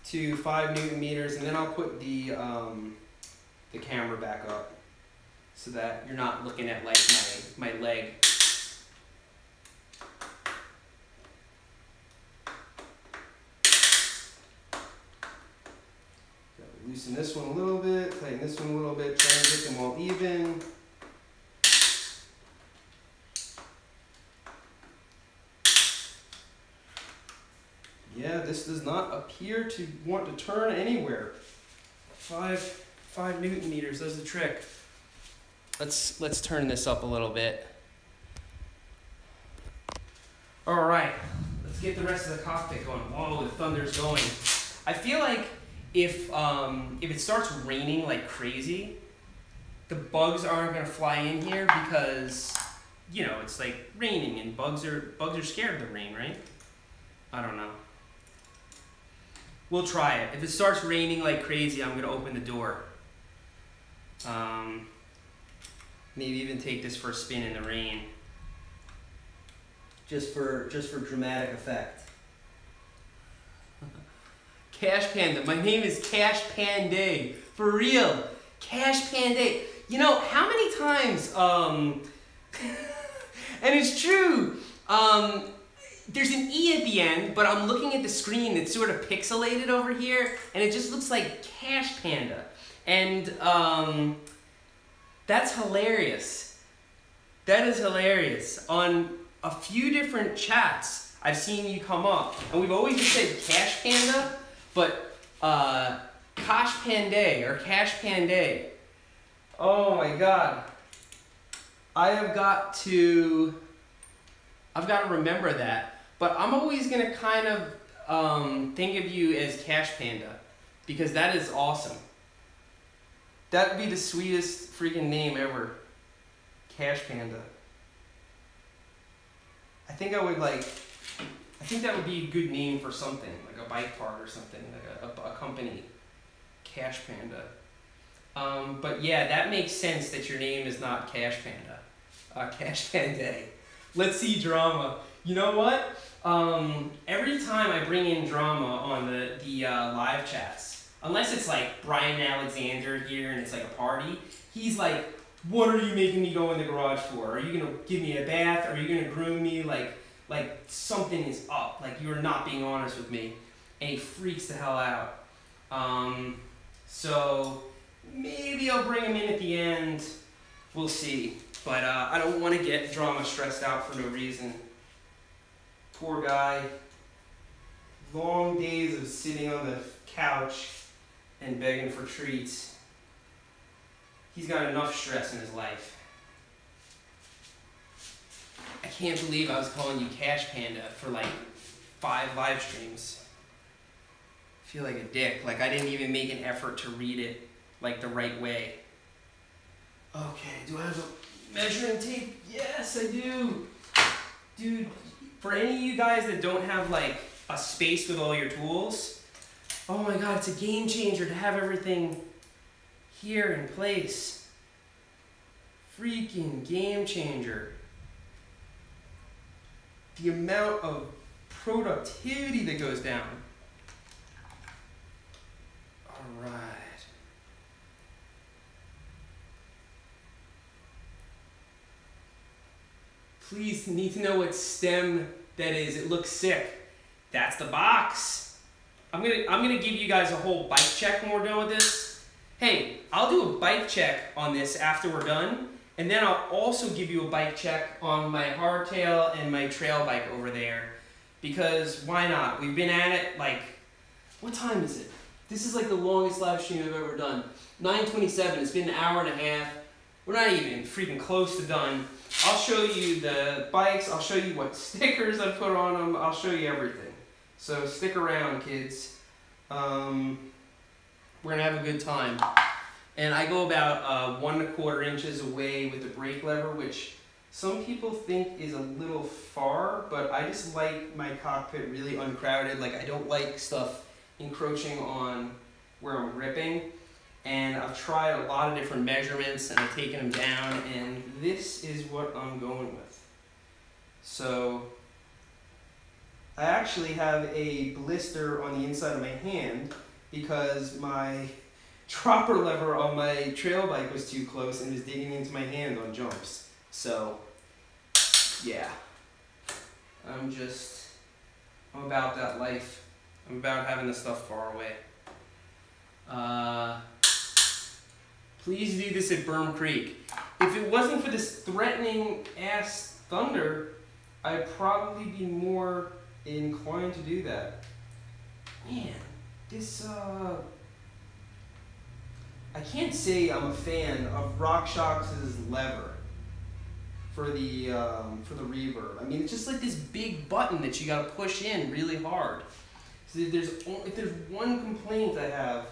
to 5 Newton meters, and then I'll put the camera back up so that you're not looking at like my leg. Loosen this one a little bit, tighten this one a little bit, try and get them all even. Yeah, this does not appear to want to turn anywhere. 5 Newton meters, that's the trick. Let's turn this up a little bit. All right, let's get the rest of the cockpit going. Whoa, the thunder's going. I feel like if it starts raining like crazy, the bugs aren't gonna fly in here because, you know, it's like raining and bugs are scared of the rain, right? I don't know. We'll try it. If it starts raining like crazy, I'm gonna open the door. Maybe even take this for a spin in the rain. Just for dramatic effect. Cash Panda. My name is Cash Panda. For real. Cash Panda. You know, how many times, and it's true, there's an E at the end, but I'm looking at the screen that's sort of pixelated over here, and it just looks like Cash Panda. And that's hilarious. That is hilarious. On a few different chats, I've seen you come up, and we've always just said Cash Panda, but Cash Panda or Cash Panda. Oh my God. I've got to remember that. But I'm always gonna kind of think of you as Cash Panda because that is awesome. That would be the sweetest freaking name ever. Cash Panda. I think that would be a good name for something, like a bike park or something, like a company. Cash Panda. But yeah, that makes sense that your name is not Cash Panda. Cash Panda. Let's see drama. You know what? Every time I bring in drama on the live chats, unless it's like Brian Alexander here and it's like a party, he's like, what are you making me go in the garage for? Are you going to give me a bath? Are you going to groom me? Like something is up. Like you're not being honest with me. And he freaks the hell out. So maybe I'll bring him in at the end. We'll see. But I don't want to get drama stressed out for no reason. Poor guy. Long days of sitting on the couch and begging for treats. He's got enough stress in his life. I can't believe I was calling you Cash Panda for like 5 live streams. I feel like a dick. Like I didn't even make an effort to read it like the right way. Okay, do I have a measuring tape? Yes, I do. Dude, for any of you guys that don't have like a space with all your tools, oh my God, it's a game changer to have everything here in place. Freaking game changer. The amount of productivity that goes down. All right. Please need to know what stem that is. It looks sick. That's the box. I'm gonna give you guys a whole bike check when we're done with this. Hey, I'll do a bike check on this after we're done, and then I'll also give you a bike check on my hardtail and my trail bike over there, because why not? We've been at it like, what time is it? This is like the longest live stream I've ever done. 9:27. It's been an hour and a half. We're not even freaking close to done. I'll show you the bikes. I'll show you what stickers I put on them. I'll show you everything. So stick around, kids. We're gonna have a good time. And I go about 1 1/4 inches away with the brake lever, which some people think is a little far, but I just like my cockpit really uncrowded. Like, I don't like stuff encroaching on where I'm gripping. And I've tried a lot of different measurements and I've taken them down, and this is what I'm going with. So I actually have a blister on the inside of my hand because my dropper lever on my trail bike was too close and was digging into my hand on jumps. So yeah, I'm about that life. I'm about having the stuff far away. Please do this at Berm Creek. If it wasn't for this threatening ass thunder, I'd probably be more inclined to do that. Man, this I can't say I'm a fan of RockShox's lever for the reverb. I mean, it's just like this big button that you gotta push in really hard. So if there's one complaint I have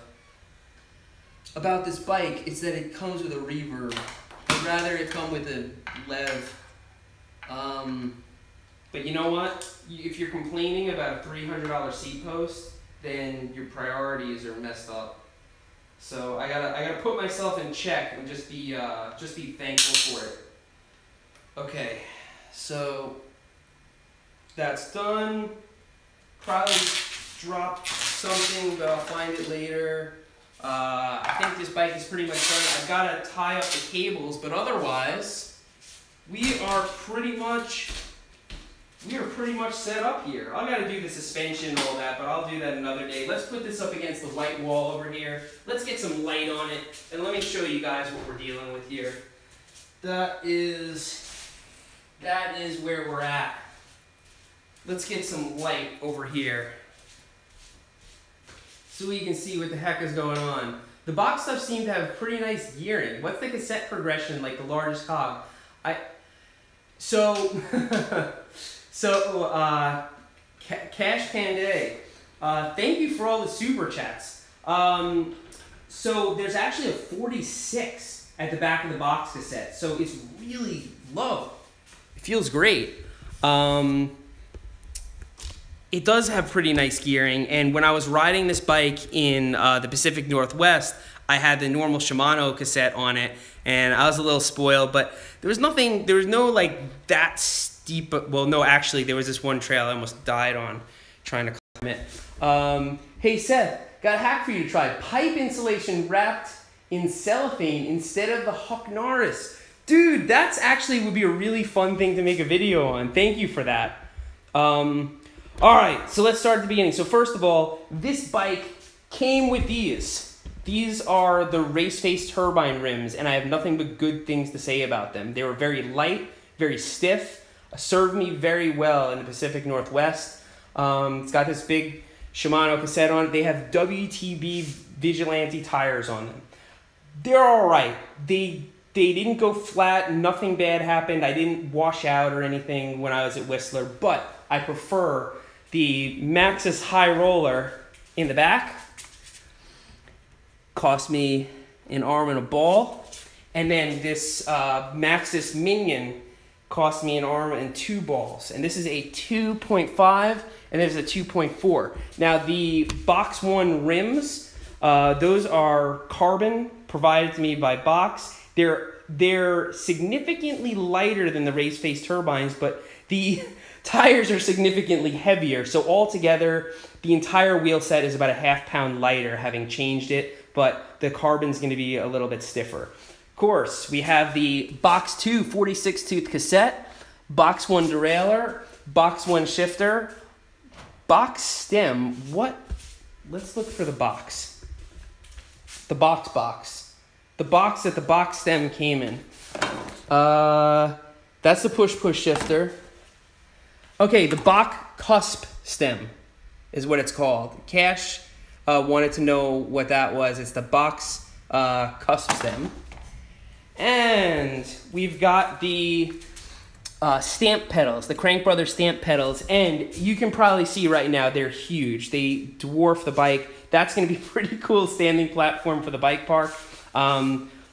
about this bike, it's that it comes with a reverb. I'd rather it come with a lev. But you know what? If you're complaining about a $300 seat post, then your priorities are messed up. So I gotta put myself in check and just be thankful for it. Okay, so that's done. Probably dropped something, but I'll find it later. I think this bike is pretty much done. I've got to tie up the cables, but otherwise, we are pretty much set up here. I've got to do the suspension and all that, but I'll do that another day. Let's put this up against the white wall over here. Let's get some light on it, and let me show you guys what we're dealing with here. That is where we're at. Let's get some light over here, so we can see what the heck is going on. The box stuff seemed to have pretty nice gearing. What's the cassette progression, like the largest cog? Cash Panday, thank you for all the super chats. So there's actually a 46 at the back of the box cassette, so it's really low. It feels great. It does have pretty nice gearing, and when I was riding this bike in the Pacific Northwest, I had the normal Shimano cassette on it, and I was a little spoiled, but there was no like that steep, well no, actually there was this one trail I almost died on trying to climb it. Hey Seth, got a hack for you to try. Pipe insulation wrapped in cellophane instead of the Huck Norris. Dude, that's actually would be a really fun thing to make a video on. Thank you for that. All right, so let's start at the beginning. So first of all, this bike came with these. These are the Race Face turbine rims, and I have nothing but good things to say about them. They were very light, very stiff, served me very well in the Pacific Northwest. It's got this big Shimano cassette on it. They have WTB Vigilante tires on them. They're all right. They didn't go flat. Nothing bad happened. I didn't wash out or anything when I was at Whistler, but I prefer the Maxxis High Roller in the back. Cost me an arm and a ball. And then this Maxxis Minion cost me an arm and 2 balls. And this is a 2.5 and there's a 2.4. Now the Box 1 rims, those are carbon provided to me by Box. They're significantly lighter than the Race Face turbines, but the tires are significantly heavier. So altogether, the entire wheel set is about a ½ pound lighter, having changed it, but the carbon's going to be a little bit stiffer. Of course, we have the Box 2 46 tooth cassette. box 1 derailleur, box 1 shifter, box stem. What? Let's look for the box. The box. The box that the box stem came in. That's the push shifter. Okay, the Bach cusp stem is what it's called. Cash wanted to know what that was. It's the Bach's cusp stem. And we've got the stamp pedals, the Crank Brothers stamp pedals. And you can probably see right now they're huge. They dwarf the bike. That's going to be a pretty cool standing platform for the bike park.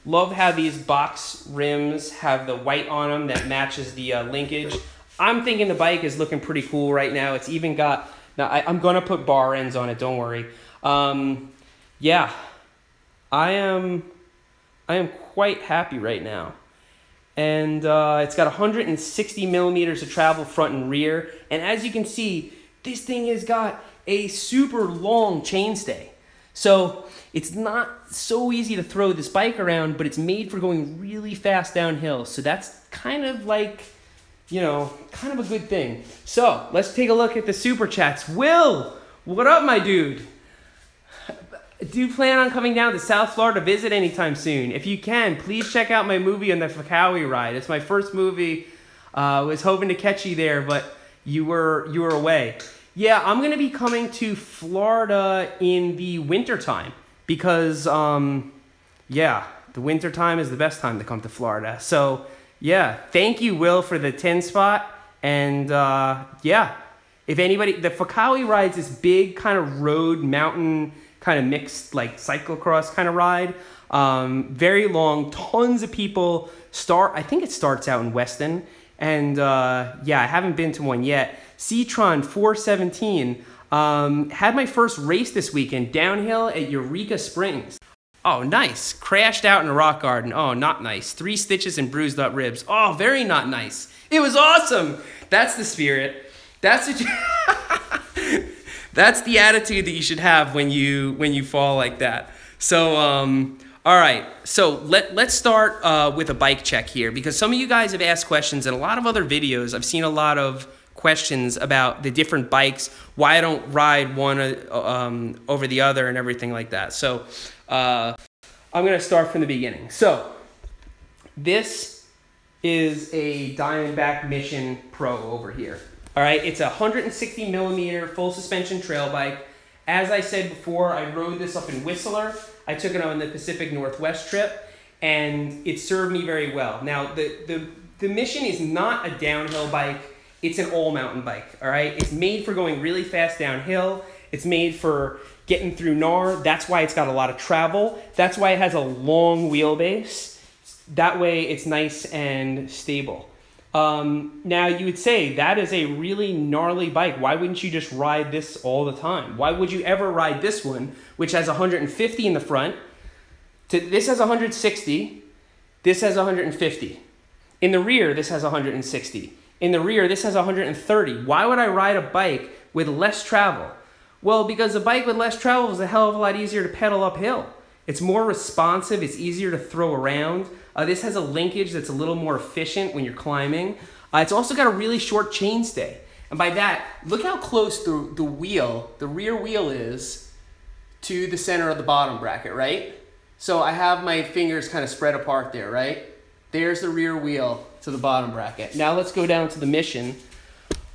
Love how these box rims have the white on them that matches the linkage. I'm thinking the bike is looking pretty cool right now. It's even got, now I'm going to put bar ends on it, don't worry. Yeah, I am quite happy right now. And it's got 160 millimeters of travel front and rear. And as you can see, this thing has got a super long chainstay. So it's not so easy to throw this bike around, but it's made for going really fast downhill. So that's kind of like, you know, kind of a good thing. So let's take a look at the super chats. Will, what up, my dude? Do you plan on coming down to South Florida to visit anytime soon? If you can, please check out my movie on the Fakawi ride. It's my first movie. Was hoping to catch you there, but you were away. Yeah, I'm going to be coming to Florida in the wintertime because, yeah, the wintertime is the best time to come to Florida. So, yeah, thank you, Will, for the 10 spot. And, yeah, if anybody, the Fakawi ride's this big kind of road, mountain, kind of mixed, like, cyclocross kind of ride. Very long, tons of people start, I think it starts out in Weston. And, yeah, I haven't been to one yet. Ctron 417 had my first race this weekend downhill at Eureka Springs. Oh, nice. Crashed out in a rock garden. Oh, not nice. 3 stitches and bruised up ribs. Oh, very not nice. It was awesome. That's the spirit. That's that's the attitude that you should have when you fall like that. So, all right. So let's start with a bike check here because some of you guys have asked questions in a lot of other videos. I've seen a lot of questions about the different bikes, why I don't ride one over the other and everything like that. So I'm going to start from the beginning. So this is a Diamondback Mission Pro over here. All right, it's a 160 millimeter full suspension trail bike. As I said before, I rode this up in Whistler. I took it on the Pacific Northwest trip, and it served me very well. Now, the Mission is not a downhill bike. It's an all-mountain bike, all right? It's made for going really fast downhill. It's made for getting through NAR. That's why it's got a lot of travel. That's why it has a long wheelbase. That way, it's nice and stable. Now, you would say, that is a really gnarly bike. Why wouldn't you just ride this all the time? Why would you ever ride this one, which has 150 in the front? This has 160. This has 150. In the rear, this has 160. In the rear, this has 130. Why would I ride a bike with less travel? Well, because a bike with less travel is a hell of a lot easier to pedal uphill. It's more responsive. It's easier to throw around. This has a linkage that's a little more efficient when you're climbing. It's also got a really short chainstay. And by that, look how close the rear wheel is to the center of the bottom bracket, right? So I have my fingers kind of spread apart there, right? There's the rear wheel to the bottom bracket. Now let's go down to the Mission.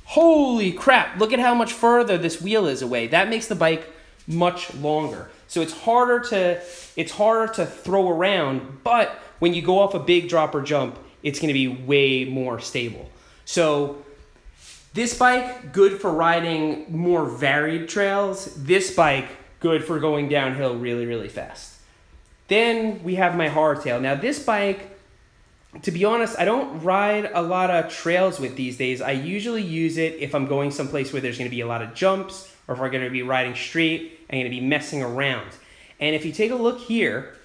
Holy crap, look at how much further this wheel is away. That makes the bike much longer. So it's harder to throw around, but when you go off a big drop or jump, it's going to be way more stable. So this bike, good for riding more varied trails. This bike, good for going downhill really, really fast. Then we have my hardtail. Now this bike, to be honest, I don't ride a lot of trails with these days. I usually use it if I'm going someplace where there's going to be a lot of jumps, or if we're going to be riding straight and going to be messing around. And if you take a look here,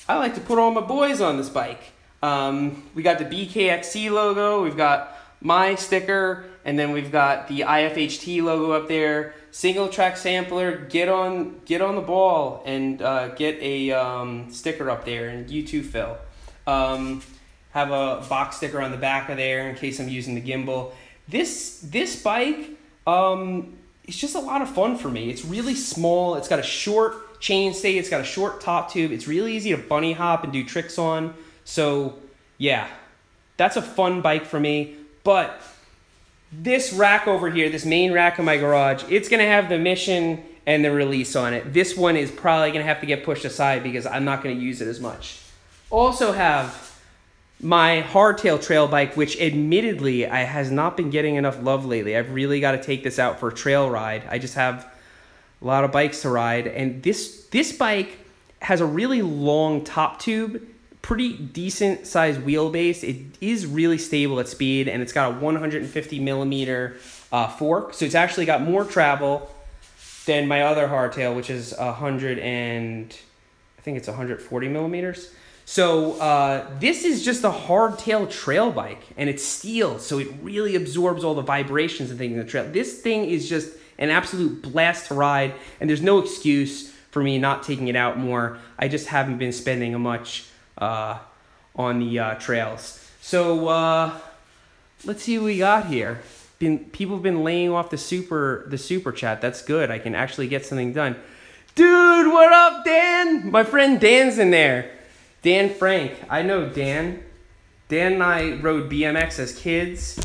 I like to put all my boys on this bike. We got the BKXC logo, we've got my sticker, and then we've got the IFHT logo up there. Single track sampler, get on the ball and get a sticker up there, and you too, Phil. Have a box sticker on the back of there in case I'm using the gimbal. This bike, it's just a lot of fun for me. It's really small. It's got a short chainstay. It's got a short top tube. It's really easy to bunny hop and do tricks on. So yeah, that's a fun bike for me. But this rack over here, this main rack in my garage, it's gonna have the Mission and the Release on it. This one is probably gonna have to get pushed aside because I'm not gonna use it as much. Also have my hardtail trail bike, which admittedly has not been getting enough love lately. I've really got to take this out for a trail ride. I just have a lot of bikes to ride, and this bike has a really long top tube, pretty decent size wheelbase. It is really stable at speed, and it's got a 150 millimeter fork, so it's actually got more travel than my other hardtail, which is 140 millimeters. So this is just a hardtail trail bike, and it's steel, so it really absorbs all the vibrations and things in the trail. This thing is just an absolute blast to ride, and there's no excuse for me not taking it out more. I just haven't been spending much on the trails. So let's see what we got here. People have been laying off the super chat. That's good. I can actually get something done. Dude, what up, Dan? My friend Dan's in there. Dan Frank. I know Dan. Dan and I rode BMX as kids.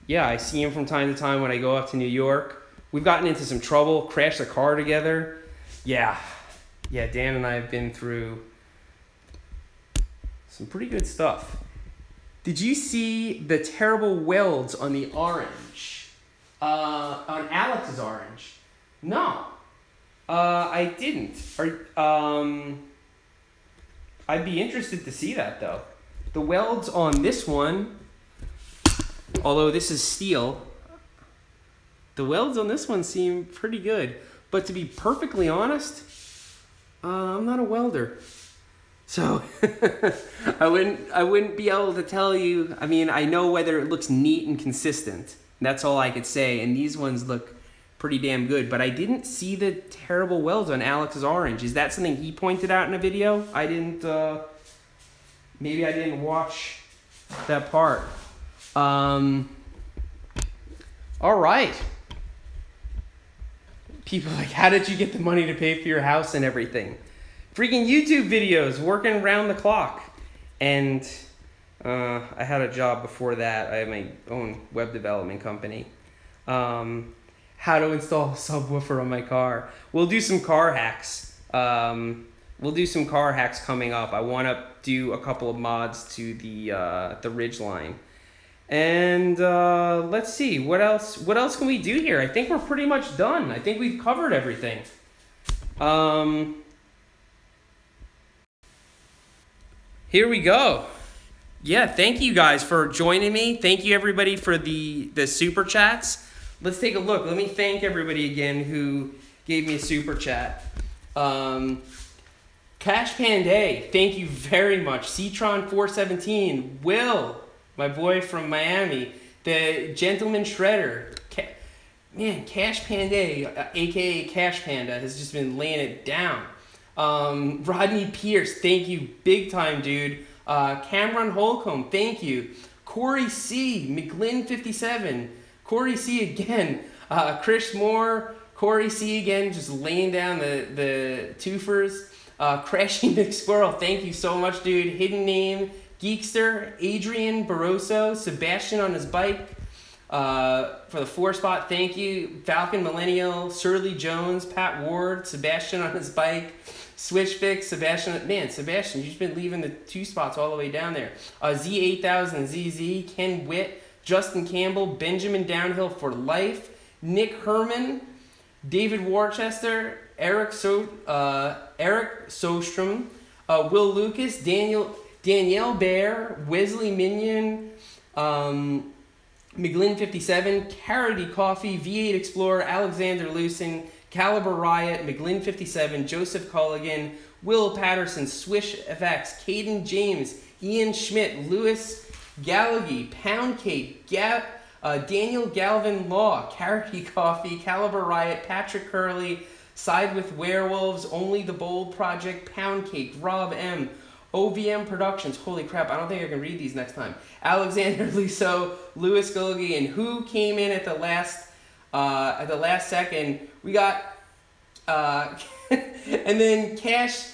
Yeah, I see him from time to time when I go up to New York. We've gotten into some trouble, crashed a car together. Yeah, Dan and I have been through some pretty good stuff. Did you see the terrible welds on the orange? On Alex's orange? No. I didn't. I'd be interested to see that though. The welds on this one, although this is steel, the welds on this one seem pretty good. But to be perfectly honest, I'm not a welder, so I wouldn't be able to tell you. I mean, I know whether it looks neat and consistent. That's all I could say. And these ones look pretty damn good, but I didn't see the terrible welds on Alex's orange. Is that something he pointed out in a video? I didn't, maybe I didn't watch that part. All right. People are like, how did you get the money to pay for your house and everything? Freaking YouTube videos, working around the clock. And I had a job before that. I have my own web development company. How to install a subwoofer on my car. We'll do some car hacks. We'll do some car hacks coming up. I want to do a couple of mods to the Ridgeline. And let's see, what else can we do here? I think we're pretty much done. I think we've covered everything. Here we go. Yeah, thank you guys for joining me. Thank you everybody for the super chats. Let's take a look. Let me thank everybody again who gave me a super chat. Cash Panday, thank you very much. Ctron417, Will, my boy from Miami, the Gentleman Shredder. Man, Cash Panday, aka Cash Panda, has just been laying it down. Rodney Pierce, thank you, big time, dude. Cameron Holcomb, thank you. Corey C, McGlynn57. Corey C again, Chris Moore, Corey C again, just laying down the twofers. Crashy McSquirrel, thank you so much, dude. Hidden Name, Geekster, Adrian Barroso, Sebastian on his bike for the 4 spot, thank you. Falcon Millennial, Surly Jones, Pat Ward, Sebastian on his bike, Switch Fix, Sebastian, man, Sebastian, you've been leaving the 2 spots all the way down there. Z8000ZZ, Ken Witt, Justin Campbell, Benjamin Downhill for Life, Nick Herman, David Worcester, Eric Sostrom, Will Lucas, Danielle Bear, Wesley Minion, McGlynn57, Carity Coffee, V8 Explorer, Alexander Lucen, Caliber Riot, McGlynn57, Joseph Culligan, Will Patterson, Swish FX, Caden James, Ian Schmidt, Lewis Gallaghy, Pound Cake, Daniel Galvin Law, Carity Coffee, Caliber Riot, Patrick Curley, Side with Werewolves, Only the Bold Project, Pound Cake, Rob M, OVM Productions. Holy crap, I don't think I can read these next time. Alexander Liso, Louis Golgi, and who came in at the last second? We got and then Cash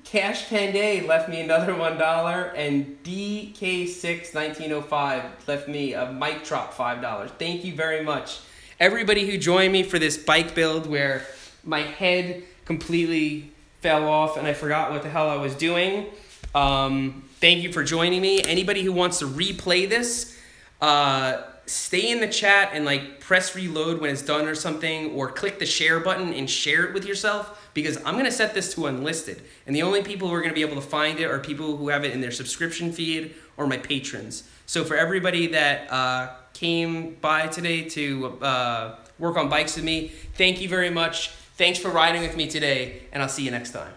Panday left me another $1, and DK61905 left me a mic drop $5. Thank you very much, everybody who joined me for this bike build where my head completely fell off and I forgot what the hell I was doing. Thank you for joining me. Anybody who wants to replay this, stay in the chat and like press reload when it's done or something, or click the share button and share it with yourself, because I'm going to set this to unlisted. And the only people who are going to be able to find it are people who have it in their subscription feed or my patrons. So for everybody that came by today to work on bikes with me, thank you very much. Thanks for riding with me today, and I'll see you next time.